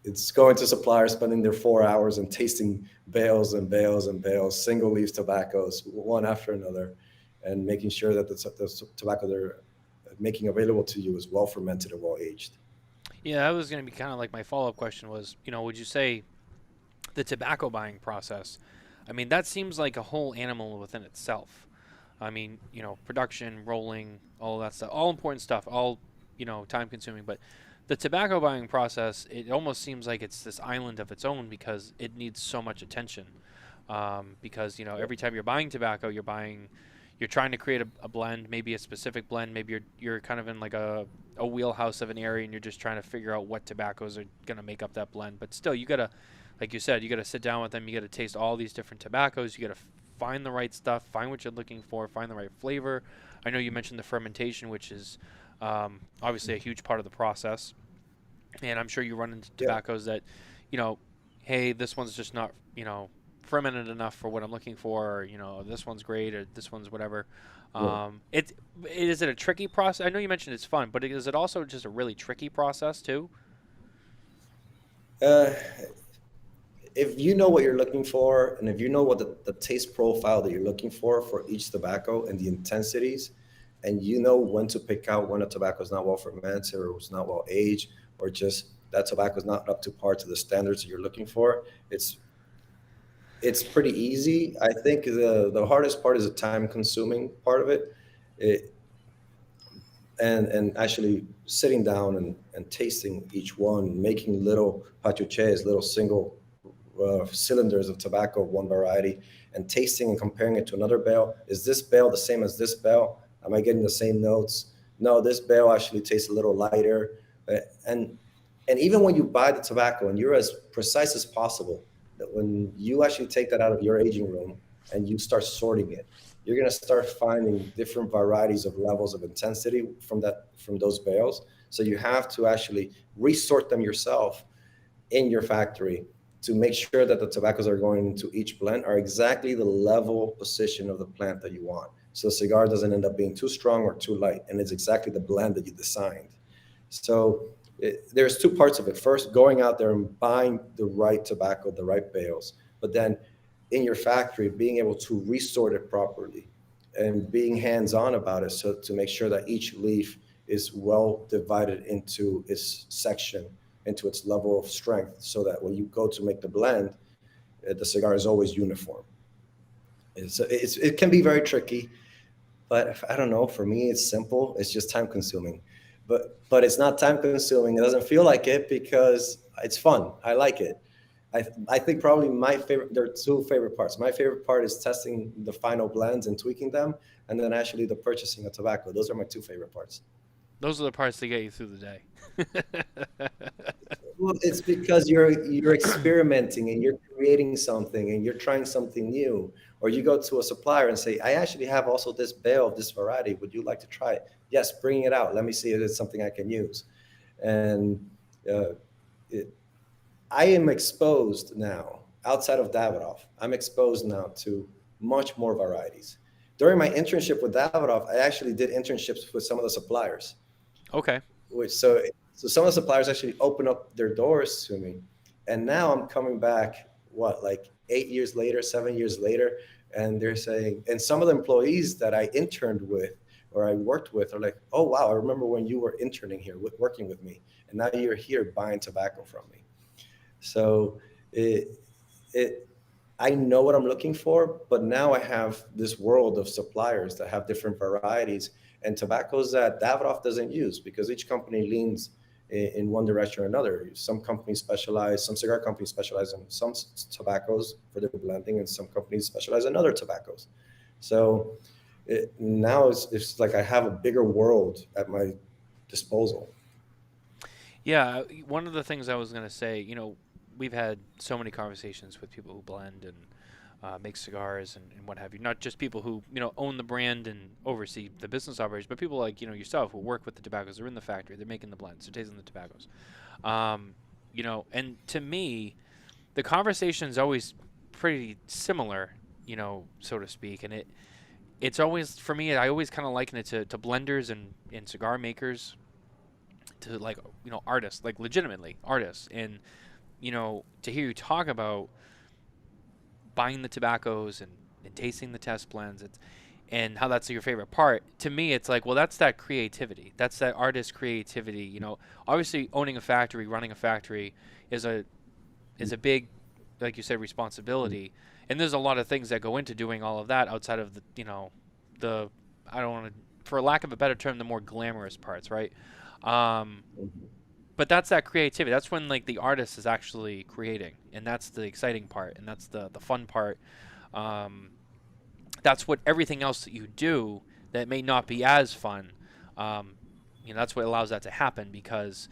It's going to suppliers, spending their 4 hours and tasting bales and bales and bales, single leaf tobaccos, one after another, and making sure that the tobacco they're making available to you is well fermented and well aged. Yeah, that was going to be kind of like my follow-up question was, would you say the tobacco buying process, I mean, that seems like a whole animal within itself. I mean, production, rolling, all of that stuff, all important stuff, all, time consuming. But the tobacco buying process, it almost seems like it's this island of its own because it needs so much attention. Because, every time you're buying tobacco, you're trying to create a blend, maybe a specific blend. Maybe you're kind of in like a wheelhouse of an area and you're just trying to figure out what tobaccos are going to make up that blend. But still, you got to, like you said, you got to sit down with them. You got to taste all these different tobaccos. You got to find the right stuff, find what you're looking for, find the right flavor. I know you mentioned the fermentation, which is obviously a huge part of the process. And I'm sure you run into tobaccos that, hey, this one's just not, fermented enough for what I'm looking for, or, this one's great, or this one's whatever. Is it a tricky process? I know you mentioned it's fun, but is it also just a really tricky process too? If you know what you're looking for, and if you know what the taste profile that you're looking for each tobacco and the intensities, and you know when to pick out when a tobacco is not well fermented or it's not well aged, or just that tobacco is not up to par to the standards that you're looking for, it's pretty easy. I think the hardest part is the time consuming part of it. And actually sitting down and tasting each one, making little pachuches, little single cylinders of tobacco of one variety, and tasting and comparing it to another bale. Is this bale the same as this bale? Am I getting the same notes? No, this bale actually tastes a little lighter. And even when you buy the tobacco and you're as precise as possible, that when you actually take that out of your aging room and you start sorting it, you're going to start finding different varieties of levels of intensity from those bales. So you have to actually resort them yourself in your factory to make sure that the tobaccos that are going into each blend are exactly the level position of the plant that you want. So the cigar doesn't end up being too strong or too light, and it's exactly the blend that you designed. So there's two parts of it. First, going out there and buying the right tobacco, the right bales, but then in your factory, being able to resort it properly and being hands-on about it, so to make sure that each leaf is well divided into its section, into its level of strength, so that when you go to make the blend, the cigar is always uniform. It can be very tricky, but I don't know, for me, it's simple. It's just time consuming, but it's not time consuming. It doesn't feel like it because it's fun. I like it. I think probably there are two favorite parts. My favorite part is testing the final blends and tweaking them, and then actually the purchasing of tobacco. Those are my two favorite parts. Those are the parts that get you through the day. Well, it's because you're experimenting and you're creating something and you're trying something new. Or you go to a supplier and say, I actually have also this bale of this variety. Would you like to try it? Yes, bring it out. Let me see if it's something I can use. And I am exposed now, outside of Davidoff, I'm exposed now to much more varieties. During my internship with Davidoff, I actually did internships with some of the suppliers. Okay. So some of the suppliers actually opened up their doors to me. And now I'm coming back, like 8 years later, 7 years later, and they're saying, and some of the employees that I interned with or I worked with are like, oh, wow, I remember when you were interning here, working with me, and now you're here buying tobacco from me. So I know what I'm looking for, but now I have this world of suppliers that have different varieties and tobaccos that Davidoff doesn't use, because each company leans in one direction or another. Some cigar companies specialize in some tobaccos for their blending, and some companies specialize in other tobaccos. So now it's like I have a bigger world at my disposal. Yeah, one of the things I was going to say, we've had so many conversations with people who blend, and make cigars and what have you. Not just people who own the brand and oversee the business operations, but people like yourself who work with the tobaccos. They're in the factory. They're making the blends. They're tasting the tobaccos. And to me, the conversation is always pretty similar, so to speak. And it's always, for me, I always kind of liken it to blenders and cigar makers, to like artists, like legitimately artists. And to hear you talk about buying the tobaccos and tasting the test blends, and how that's your favorite part. To me, it's like, well, that's that creativity. That's that artist creativity. Obviously owning a factory, running a factory is a big, like you said, responsibility. And there's a lot of things that go into doing all of that outside of the I don't want to, for lack of a better term, the more glamorous parts, right? But that's that creativity. That's when like the artist is actually creating, and that's the exciting part, and that's the fun part. That's what everything else that you do that may not be as fun. That's what allows that to happen, because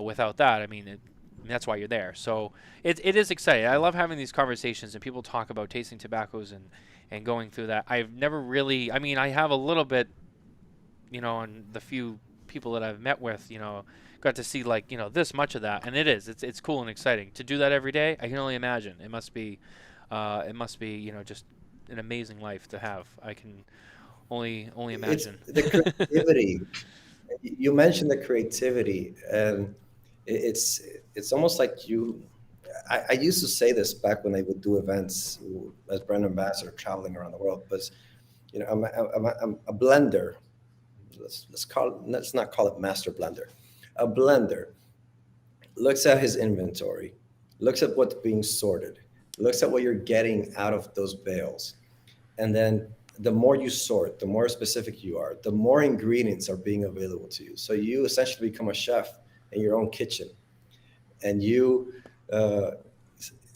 without that, I mean, that's why you're there. So it is exciting. I love having these conversations, and people talk about tasting tobaccos and going through that. I've never really, I mean, I have a little bit, and the few people that I've met with, got to see like, this much of that. And it's cool and exciting to do that every day. I can only imagine. It must be, just an amazing life to have. I can only imagine. It's the creativity. You mentioned the creativity, and it's almost like I used to say this back when I would do events as brand ambassador, traveling around the world. But I'm a blender. Let's not call it master blender. A blender looks at his inventory, looks at what's being sorted, looks at what you're getting out of those bales, and then the more you sort, the more specific you are, the more ingredients are being available to you. So you essentially become a chef in your own kitchen, and you,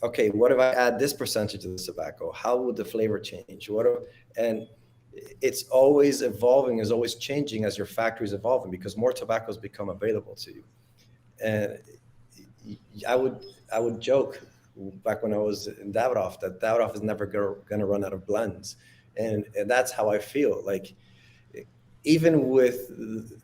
okay, what if I add this percentage of the tobacco? How would the flavor change? And it's always evolving, is always changing as your factory is evolving, because more tobaccos become available to you. And I would joke back when I was in Davidoff that Davidoff is never going to run out of blends. And that's how I feel. Like, even with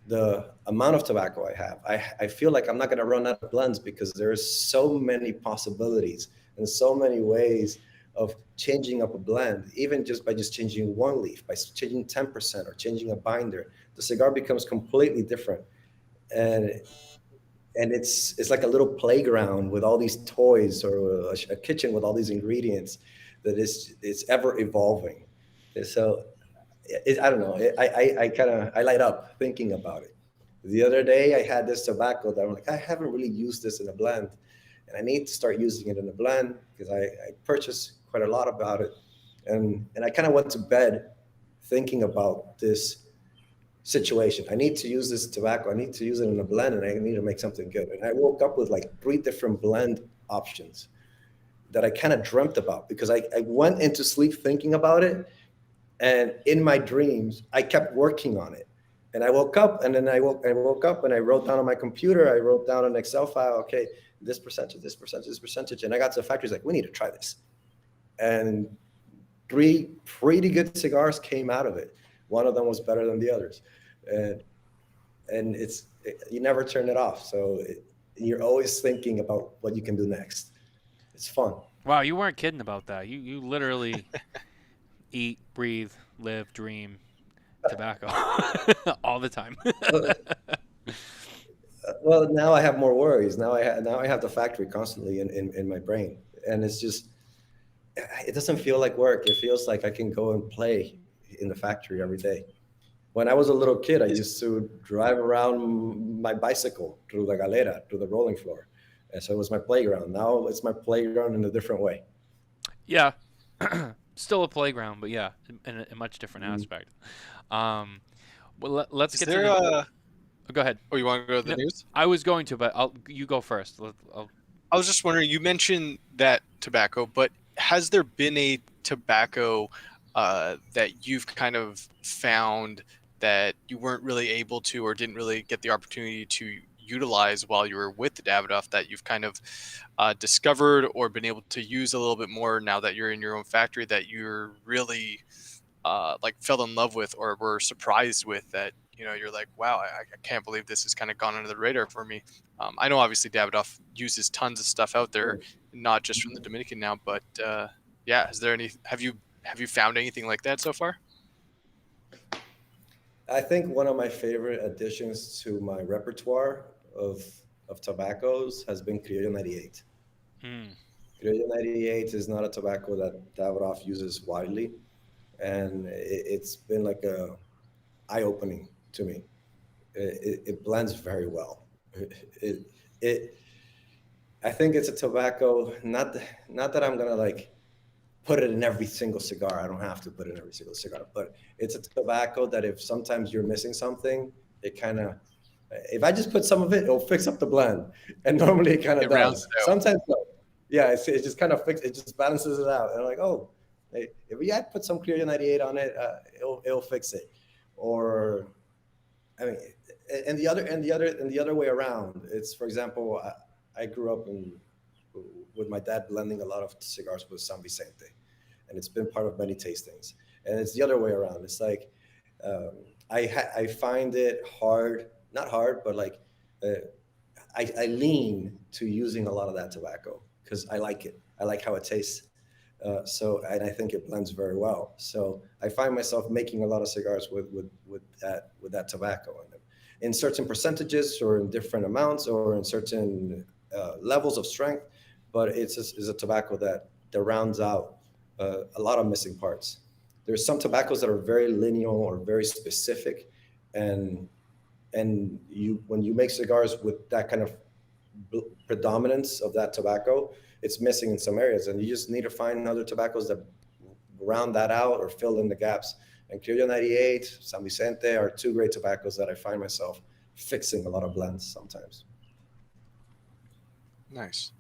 the amount of tobacco I have, I feel like I'm not going to run out of blends, because there's so many possibilities and so many ways of changing up a blend. Even just by changing one leaf, by changing 10% or changing a binder, the cigar becomes completely different. And it's like a little playground with all these toys, or a kitchen with all these ingredients that it's ever evolving. So I don't know. I light up thinking about it. The other day I had this tobacco that I'm like, I haven't really used this in a blend, and I need to start using it in a blend, because I purchased quite a lot about it. And I kind of went to bed thinking about this situation. I need to use this tobacco. I need to use it in a blend, and I need to make something good. And I woke up with like 3 different blend options that I kind of dreamt about, because I went into sleep thinking about it. And in my dreams, I kept working on it. And I woke up, and then I woke up and I wrote down on my computer, I wrote down an Excel file, okay, this percentage, this percentage, this percentage. And I got to the factory, like, we need to try this. And 3 pretty good cigars came out of it. One of them was better than the others. And you never turn it off. So you're always thinking about what you can do next. It's fun. Wow, you weren't kidding about that. You literally eat, breathe, live, dream tobacco all the time. Well, now I have more worries. Now I have the factory constantly in my brain, and it's just, it doesn't feel like work. It feels like I can go and play in the factory every day. When I was a little kid, I used to drive around my bicycle through the galera, through the rolling floor. And so it was my playground. Now it's my playground in a different way. Yeah. Still a playground, but yeah, in a much different aspect. Well, let's get to the... Go ahead. Oh, you want to go to the news? I was going to, but you go first. I was just wondering, you mentioned that tobacco, but has there been a tobacco that you've kind of found that you weren't really able to, or didn't really get the opportunity to utilize while you were with Davidoff that you've kind of discovered or been able to use a little bit more now that you're in your own factory that you're really like fell in love with or were surprised with, that you're like, wow, I can't believe this has kind of gone under the radar for me. I know obviously Davidoff uses tons of stuff out there, not just from the Dominican now, but yeah, is there any, have you found anything like that so far? I think one of my favorite additions to my repertoire of tobaccos has been Criollo 98. Criollo 98 is not a tobacco that Davidoff uses widely, and it's been like a eye-opening to me. It blends very well. I think it's a tobacco, not that I'm gonna like put it in every single cigar. I don't have to put it in every single cigar, but it's a tobacco that if sometimes you're missing something, it kind of, if I just put some of it, it'll fix up the blend. And normally it kind of does. Sometimes, no. Yeah, it just kind of it just balances it out. And I'm like, oh, if we had put some Criollo 98 on it, it'll fix it. Or, I mean, and the other way around. It's, for example, I grew up with my dad blending a lot of cigars with San Vicente, and it's been part of many tastings. And it's the other way around. It's like I find it hard, not hard, but like I lean to using a lot of that tobacco because I like it. I like how it tastes. And I think it blends very well. So I find myself making a lot of cigars with that tobacco in them, in certain percentages or in different amounts or in certain levels of strength. But it's a tobacco that rounds out a lot of missing parts. There's some tobaccos that are very lineal or very specific, and when you make cigars with that kind of predominance of that tobacco, it's missing in some areas, and you just need to find other tobaccos that round that out or fill in the gaps. And Criollo 98, San Vicente are two great tobaccos that I find myself fixing a lot of blends sometimes. Nice.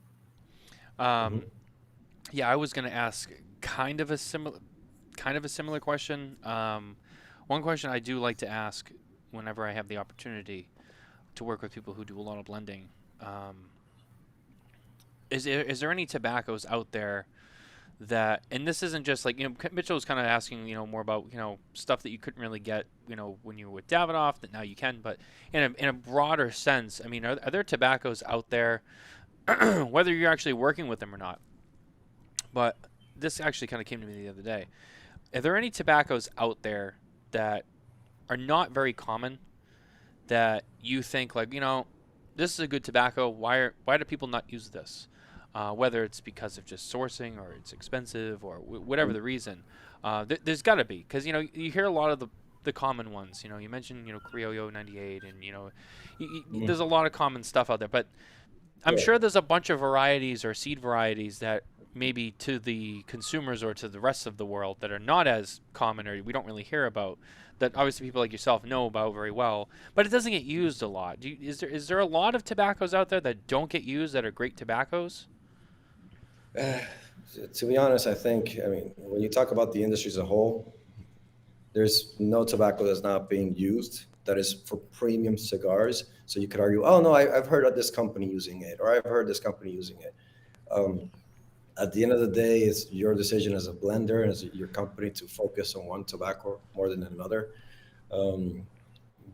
Yeah, I was going to ask kind of a similar question. One question I do like to ask whenever I have the opportunity to work with people who do a lot of blending, is there any tobaccos out there that, and this isn't just like, Mitchell was kind of asking, more about, stuff that you couldn't really get, when you were with Davidoff that now you can, but in a broader sense, I mean, are there tobaccos out there, whether you're actually working with them or not? But this actually kind of came to me the other day. Are there any tobaccos out there that are not very common that you think like, this is a good tobacco. Why do people not use this? Whether it's because of just sourcing or it's expensive or whatever the reason. There's got to be, because, you hear a lot of the common ones. You mentioned, Criollo 98 and, there's a lot of common stuff out there. But I'm sure there's a bunch of varieties or seed varieties that maybe to the consumers or to the rest of the world that are not as common or we don't really hear about, that obviously people like yourself know about very well, but it doesn't get used a lot. Is there a lot of tobaccos out there that don't get used that are great tobaccos? To be honest, I think, when you talk about the industry as a whole, there's no tobacco that's not being used that is for premium cigars. So you could argue, oh no, I've heard of this company using it, or I've heard this company using it. At the end of the day, it's your decision as a blender and as your company to focus on one tobacco more than another.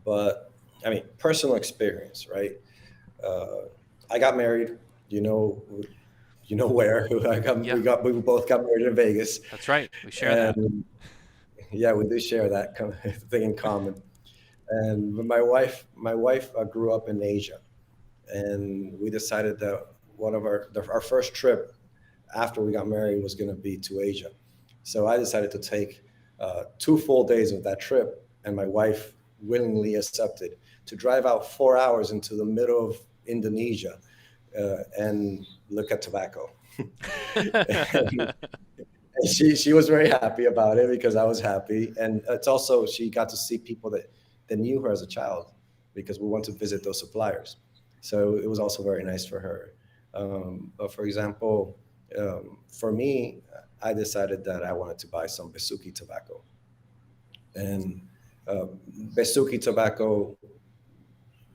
But personal experience, right? I got married, where we both got married in Vegas. That's right. We share that. Yeah, we do share that thing in common. And my wife grew up in Asia, and we decided that one of our first trip after we got married was going to be to Asia. So I decided to take 2 full days of that trip, and my wife willingly accepted to drive out 4 hours into the middle of Indonesia and look at tobacco. and she was very happy about it because I was happy. And it's also, she got to see people that knew her as a child because we went to visit those suppliers. So it was also very nice for her. But for example, for me, I decided that I wanted to buy some Besuki tobacco. And Besuki tobacco,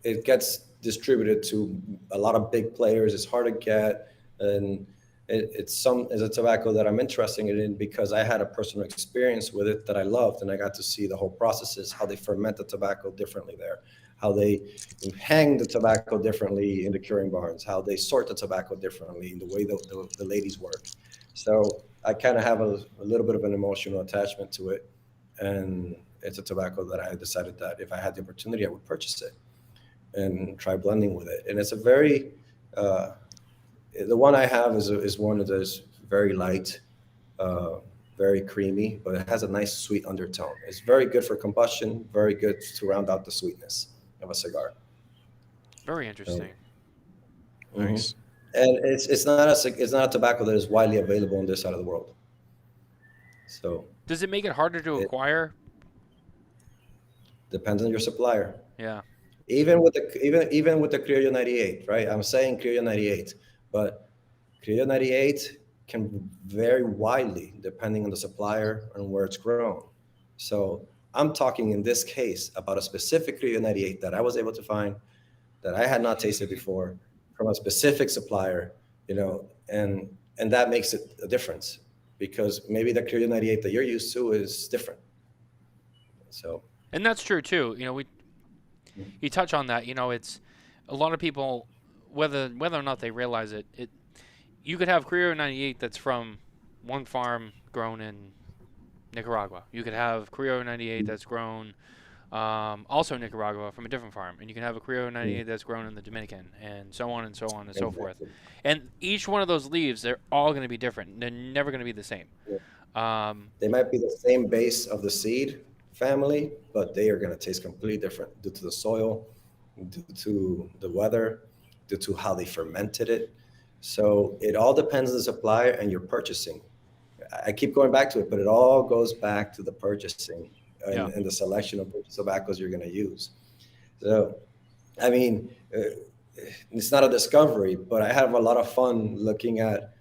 it gets distributed to a lot of big players. It's hard to get, and it's a tobacco that I'm interested in because I had a personal experience with it that I loved, and I got to see the whole processes, how they ferment the tobacco differently there, how they hang the tobacco differently in the curing barns, how they sort the tobacco differently in the way the ladies work. So I kind of have a little bit of an emotional attachment to it, and it's a tobacco that I decided that if I had the opportunity, I would purchase it and try blending with it. And it's a very the one I have is one that is very light, very creamy, but it has a nice sweet undertone. It's very good for combustion, very good to round out the sweetness of a cigar. Very interesting. Nice. And it's not a tobacco that is widely available on this side of the world. So Does it make it harder to acquire? Depends on your supplier. Yeah. Even with the Criollo 98, right? I'm saying Criollo 98, but Criollo 98 can vary widely depending on the supplier and where it's grown. So I'm talking in this case about a specific Criollo 98 that I was able to find that I had not tasted before from a specific supplier, and that makes it a difference because maybe the Criollo 98 that you're used to is different. So. And that's true too. You touch on that. It's a lot of people, whether or not they realize it. You could have Criollo 98 that's from one farm grown in Nicaragua. You could have Criollo 98 that's grown also in Nicaragua from a different farm, and you can have a Criollo 98 that's grown in the Dominican, and so on and so on and so forth. And each one of those leaves, they're all going to be different. They're never going to be the same. They might be the same base of the seed family, but they are going to taste completely different due to the soil, due to the weather, due to how they fermented it. So it all depends on the supplier and your purchasing. I keep going back to it, but it all goes back to the purchasing and the selection of which tobaccos you're going to use. So, I mean, it's not a discovery, but I have a lot of fun looking at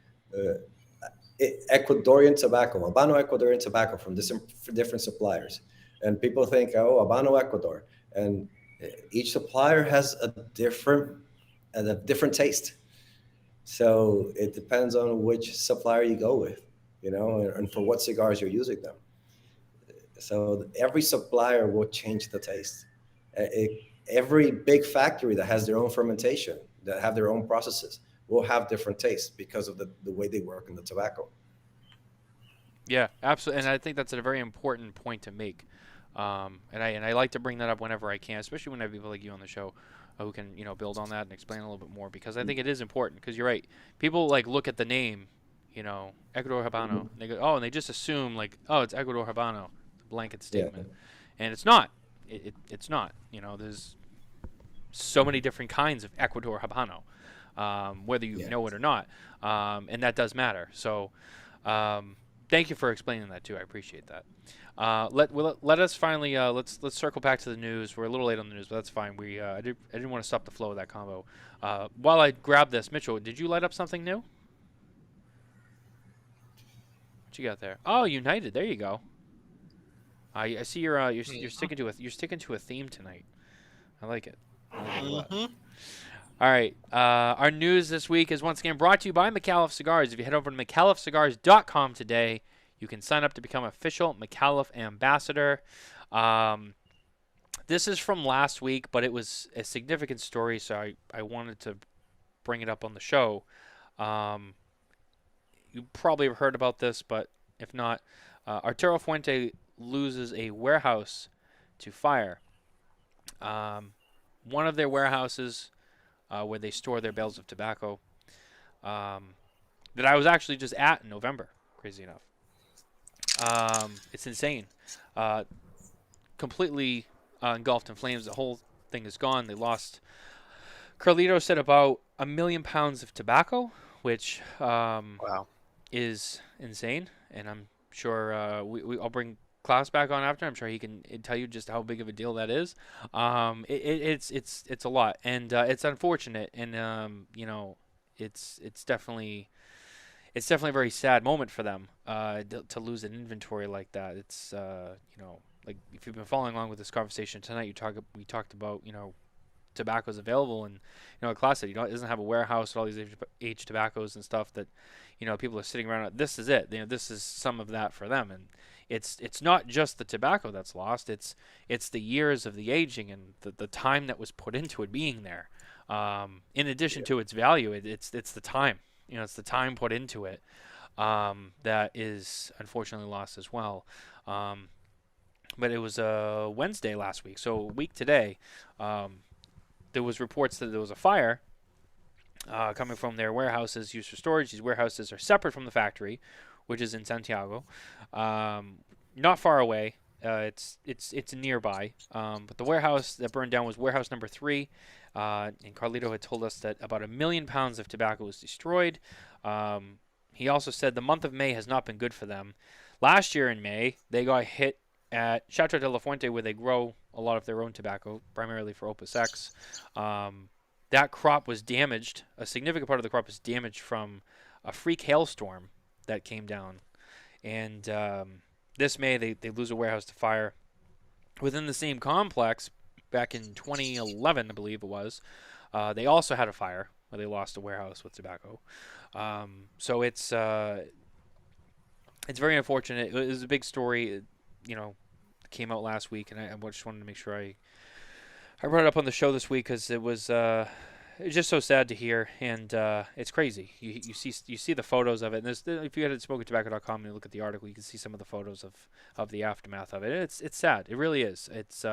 Ecuadorian tobacco, Habano Ecuadorian tobacco from different suppliers. And people think, oh, Habano Ecuador. And each supplier has a different taste. So it depends on which supplier you go with, and for what cigars you're using them. So every supplier will change the taste. Every big factory that has their own fermentation, that have their own processes, will have different tastes because of the way they work in the tobacco. Yeah, absolutely. And I think that's a very important point to make. And I like to bring that up whenever I can, especially when I have people like you on the show who can, build on that and explain a little bit more, because I think it is important, because you're right. People look at the name, Ecuador Habano, and they go, oh, and they just assume it's Ecuador Habano, blanket statement. And it's not. It's not. There's so many different kinds of Ecuador Habano, whether you know it or not. And that does matter. So thank you for explaining that too. I appreciate that. Let us finally let's circle back to the news. We're a little late on the news, but that's fine. I didn't want to stop the flow of that combo. While I grab this, Mitchell, did you light up something new? What you got there? Oh, United. There you go. I see you're sticking to a theme tonight. I like it. All right. Our news this week is once again brought to you by Micallef Cigars. If you head over to micallefcigars.com today, you can sign up to become official Micallef ambassador. This is from last week, but it was a significant story, so I wanted to bring it up on the show. You probably have heard about this, but if not, Arturo Fuente loses a warehouse to fire. One of their warehouses where they store their bales of tobacco that I was actually just at in November, crazy enough. It's insane. Completely engulfed in flames. The whole thing is gone. They lost, Carlito said, about 1 million pounds of tobacco, which is insane. And I'm sure I'll bring Klaas back on after. I'm sure he can tell you just how big of a deal that is. It's a lot, and it's unfortunate, and it's definitely a very sad moment for them to lose an inventory like that. It's like if you've been following along with this conversation tonight, we talked about tobaccos available. And like Klaas said, it doesn't have a warehouse with all these aged tobaccos and stuff that people are sitting around. This is it. This is some of that for them. And it's not just the tobacco that's lost. It's the years of the aging and the time that was put into it being there. In addition to its value, it's the time. It's the time put into it that is unfortunately lost as well. But it was Wednesday last week, so a week today. There was reports that there was a fire coming from their warehouses used for storage. These warehouses are separate from the factory, which is in Santiago, not far away. It's nearby. But the warehouse that burned down was warehouse number 3. And Carlito had told us that about 1 million pounds of tobacco was destroyed. He also said the month of May has not been good for them. Last year in May, they got hit at Chateau de la Fuente, where they grow a lot of their own tobacco, primarily for Opus X. That crop was damaged. A significant part of the crop was damaged from a freak hailstorm that came down. And this May, they lose a warehouse to fire. Within the same complex, back in 2011, I believe it was, they also had a fire where they lost a warehouse with tobacco. So it's very unfortunate. It was a big story, came out last week, and I just wanted to make sure I brought it up on the show this week because it was just so sad to hear, and it's crazy. You see the photos of it. And if you go to SmokinTobacco.com and you look at the article, you can see some of the photos of the aftermath of it. It's sad. It really is. It's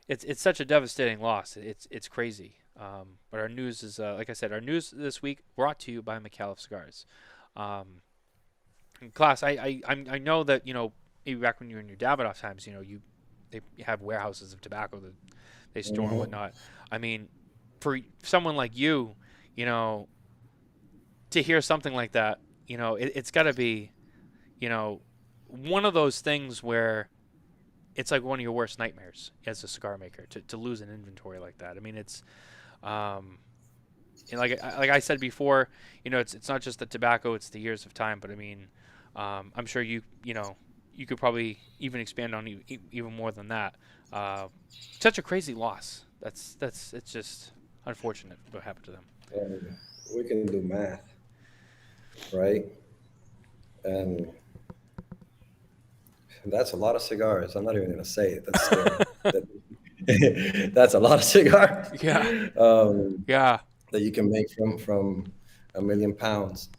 It's such a devastating loss. It's crazy. But our news is like I said, our news this week brought to you by Micallef Cigars. Klaas, I know that maybe back when you were in your Davidoff times, they have warehouses of tobacco that they store and whatnot. I mean, for someone like you, to hear something like that, it's got to be, one of those things where it's like one of your worst nightmares as a cigar maker to lose an inventory like that. I mean, it's like I said before, it's not just the tobacco, it's the years of time. But I mean, I'm sure you could probably even expand on even more than that. Such a crazy loss. It's just unfortunate what happened to them. We can do math, right? And that's a lot of cigars. I'm not even going to say it. That's scary. That's a lot of cigar. Yeah. That you can make from 1 million pounds.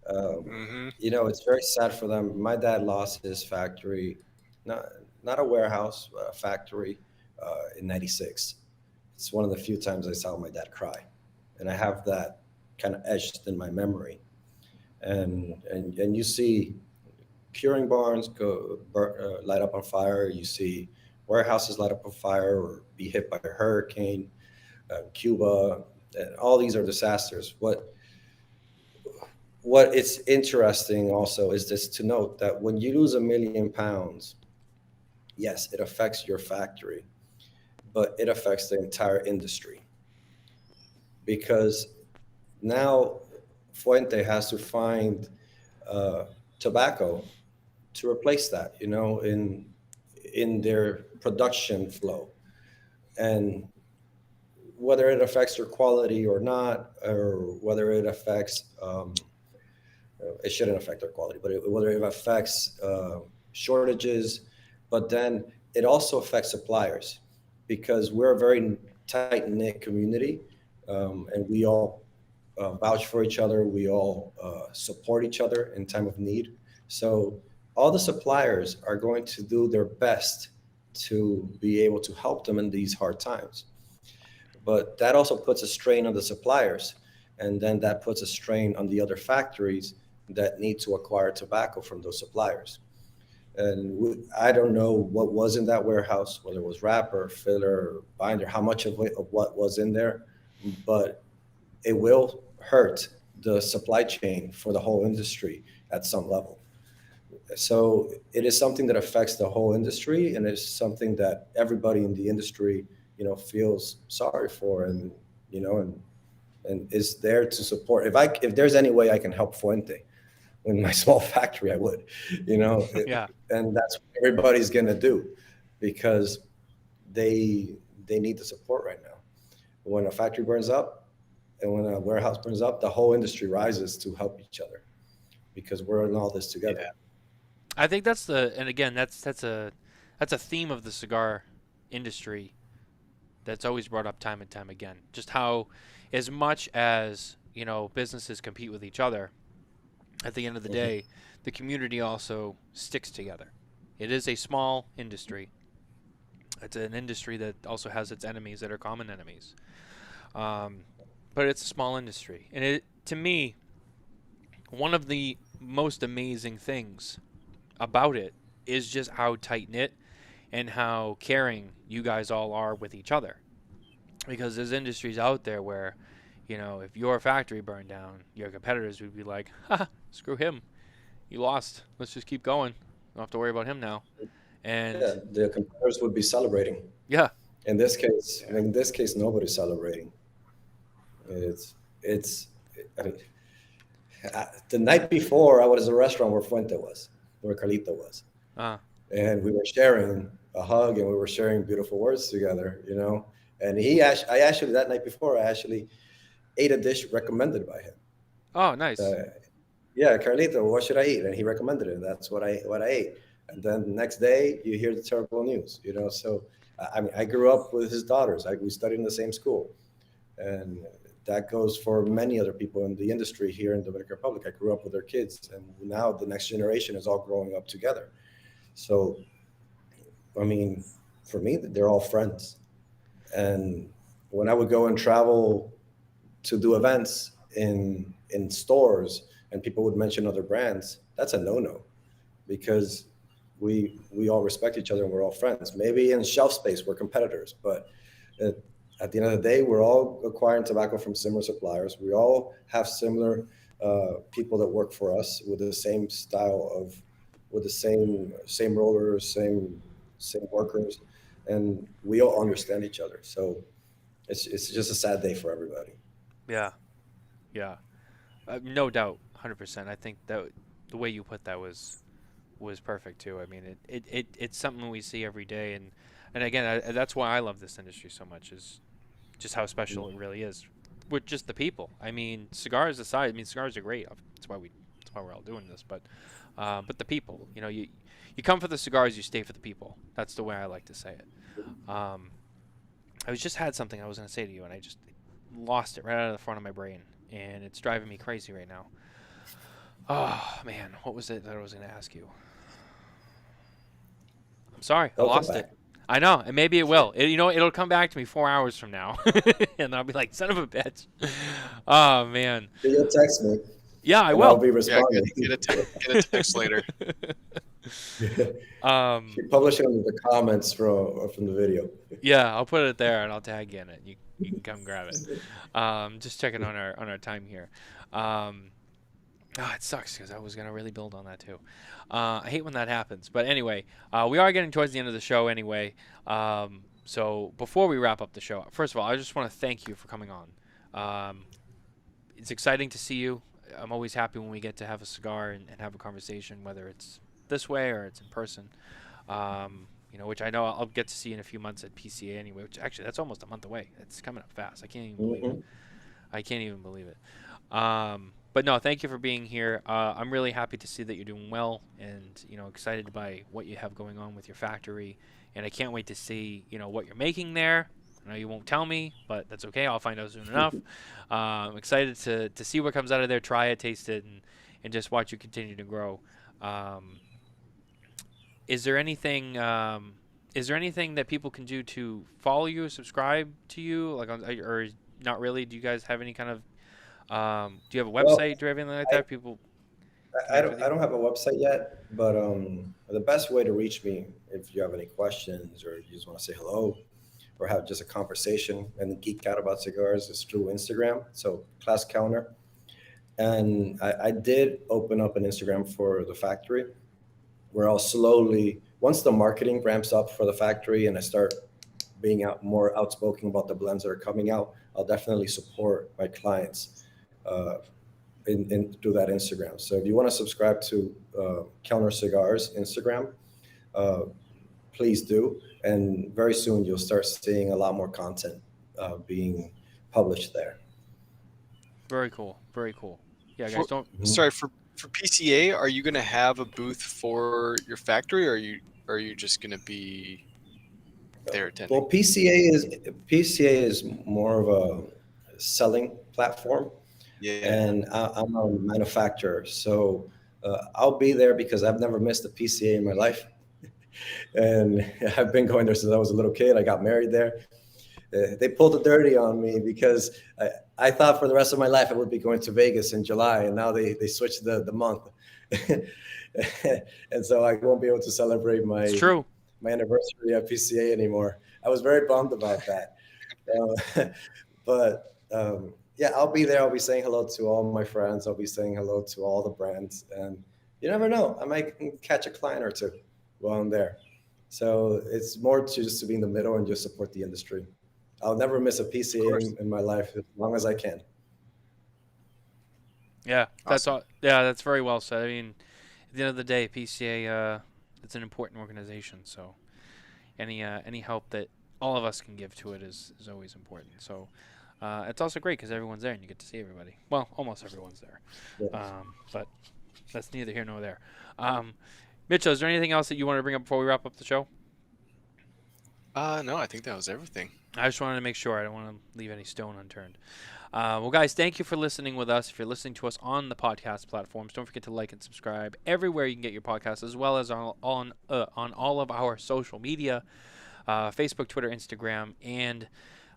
It's very sad for them. My dad lost his factory, not a warehouse, a factory, in '96. It's one of the few times I saw my dad cry, and I have that kind of etched in my memory. And you see curing barns light up on fire. You see warehouses light up on fire or be hit by a hurricane. Cuba, and all these are disasters. What it's interesting also is this to note that when you lose 1 million pounds, yes, it affects your factory, but it affects the entire industry, because now Fuente has to find tobacco to replace that, in their production flow. And whether it affects their quality or not, or whether it affects, it shouldn't affect their quality, but whether it affects shortages, but then it also affects suppliers, because we're a very tight-knit community, and we all vouch for each other. We all support each other in time of need. So all the suppliers are going to do their best to be able to help them in these hard times. But that also puts a strain on the suppliers, and then that puts a strain on the other factories that need to acquire tobacco from those suppliers. And I don't know what was in that warehouse, whether it was wrapper, filler, binder, how much of what was in there, but it will hurt the supply chain for the whole industry at some level. So it is something that affects the whole industry, and it's something that everybody in the industry, feels sorry for, and is there to support. If there's any way I can help Fuente in my small factory, I would, Yeah. And that's what everybody's gonna do, because they need the support right now. when a factory burns up and when a warehouse burns up, the whole industry rises to help each other because we're in all this together. Yeah. I think that's a theme of the cigar industry that's always brought up time and time again. Just how, as much as businesses compete with each other, at the end of the day, the community also sticks together. It is a small industry. It's an industry that also has its enemies that are common enemies. But it's a small industry. And to me, one of the most amazing things about it is just how tight-knit and how caring you guys all are with each other. Because there's industries out there where, if your factory burned down, your competitors would be like, ha, screw him. You lost. Let's just keep going. Don't have to worry about him now. And yeah, the competitors would be celebrating. Yeah. In this case, nobody's celebrating. I mean, the night before, I was at a restaurant where Fuente was, where Carlito was. And we were sharing a hug and we were sharing beautiful words together, And I actually, that night before, I actually ate a dish recommended by him. Oh, nice. Yeah, Carlito, what should I eat? And he recommended it. That's what I ate. And then the next day, you hear the terrible news, So, I mean, I grew up with his daughters. We studied in the same school. And that goes for many other people in the industry here in the Dominican Republic. I grew up with their kids. And now the next generation is all growing up together. So, I mean, for me, they're all friends. And when I would go and travel to do events in stores and people would mention other brands, that's a no-no because we all respect each other and we're all friends. Maybe in shelf space, we're competitors, but at the end of the day, we're all acquiring tobacco from similar suppliers. We all have similar people that work for us with the same style with the same rollers, same workers, and we all understand each other. So it's just a sad day for everybody. Yeah. No doubt, 100%. I think that the way you put that was perfect too. I mean, it's something we see every day, and again, that's why I love this industry so much, is just how special it really is with just the people. I mean, cigars aside, cigars are great. That's why we're all doing this, but the people, you come for the cigars, you stay for the people. That's the way I like to say it. I just had something I was going to say to you, and I just lost it right out of the front of my brain, and it's driving me crazy right now. Oh, man, what was it that I was going to ask you? I'm sorry, I lost it. I know, and maybe it will. It'll come back to me 4 hours from now, and I'll be like, son of a bitch. Oh, man. You'll text me. Yeah, I will. I'll be responding. Yeah, get a text later. Publish it in the comments from the video. Yeah, I'll put it there and I'll tag you in it. You can come grab it. Just checking on our time here. It sucks because I was gonna really build on that too. I hate when that happens. But anyway, we are getting towards the end of the show anyway. So before we wrap up the show, first of all, I just want to thank you for coming on. It's exciting to see you. I'm always happy when we get to have a cigar and have a conversation, whether it's this way or it's in person. Which I know I'll get to see in a few months at PCA anyway, which actually that's almost a month away. It's coming up fast. I can't even believe it. I can't even believe it. But no, thank you for being here. I'm really happy to see that you're doing well and, excited by what you have going on with your factory. And I can't wait to see, what you're making there. I know you won't tell me, but that's okay. I'll find out soon enough. I'm excited to see what comes out of there, try it, taste it, and just watch you continue to grow. Is there anything that people can do to follow you, subscribe to you, or not really? Do you guys have any kind of do you have a website or anything like that? I don't have a website yet, but the best way to reach me if you have any questions or you just want to say hello or have just a conversation and geek out about cigars is through Instagram. So Klaas Kelner. And I did open up an Instagram for the factory where I'll slowly, once the marketing ramps up for the factory and I start being more outspoken about the blends that are coming out, I'll definitely support my clients through that Instagram. So if you want to subscribe to Kelner Cigars Instagram, please do. And very soon you'll start seeing a lot more content being published there. Very cool. Very cool. Yeah, guys, For- don't. Sorry, for PCA, are you going to have a booth for your factory, or are you just going to be there attending? Well, PCA is more of a selling platform, Yeah. and I'm a manufacturer, so I'll be there because I've never missed a PCA in my life, and I've been going there since I was a little kid. I got married there. They pulled the dirty on me because I thought for the rest of my life I would be going to Vegas in July, and now they switched the month, and so I won't be able to celebrate It's true. my anniversary at PCA anymore. I was very bummed about that. But yeah, I'll be there. I'll be saying hello to all my friends. I'll be saying hello to all the brands. And you never know, I might catch a client or two while I'm there. So it's more to just to be in the middle and just support the industry. I'll never miss a PCA in my life as long as I can. Yeah, that's Awesome. all. Yeah, that's very well said. I mean, at the end of the day, PCA, it's an important organization. So any help that all of us can give to it is always important. So it's also great because everyone's there and you get to see everybody. Well, almost everyone's there. Yes. But that's neither here nor there. Mitchell, is there anything else that you want to bring up before we wrap up the show? No, I think that was everything. I just wanted to make sure. I don't want to leave any stone unturned. Well, guys, thank you for listening with us. If you're listening to us on the podcast platforms, don't forget to like and subscribe everywhere you can get your podcasts, as well as on all of our social media, Facebook, Twitter, Instagram, and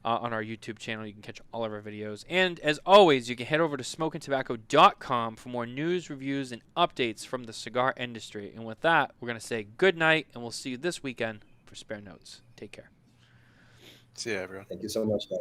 on our YouTube channel. You can catch all of our videos. And as always, you can head over to smokintabacco.com for more news, reviews, and updates from the cigar industry. And with that, we're going to say good night, and we'll see you this weekend for Spare Notes. Take care. See ya, everyone. Thank you so much, guys.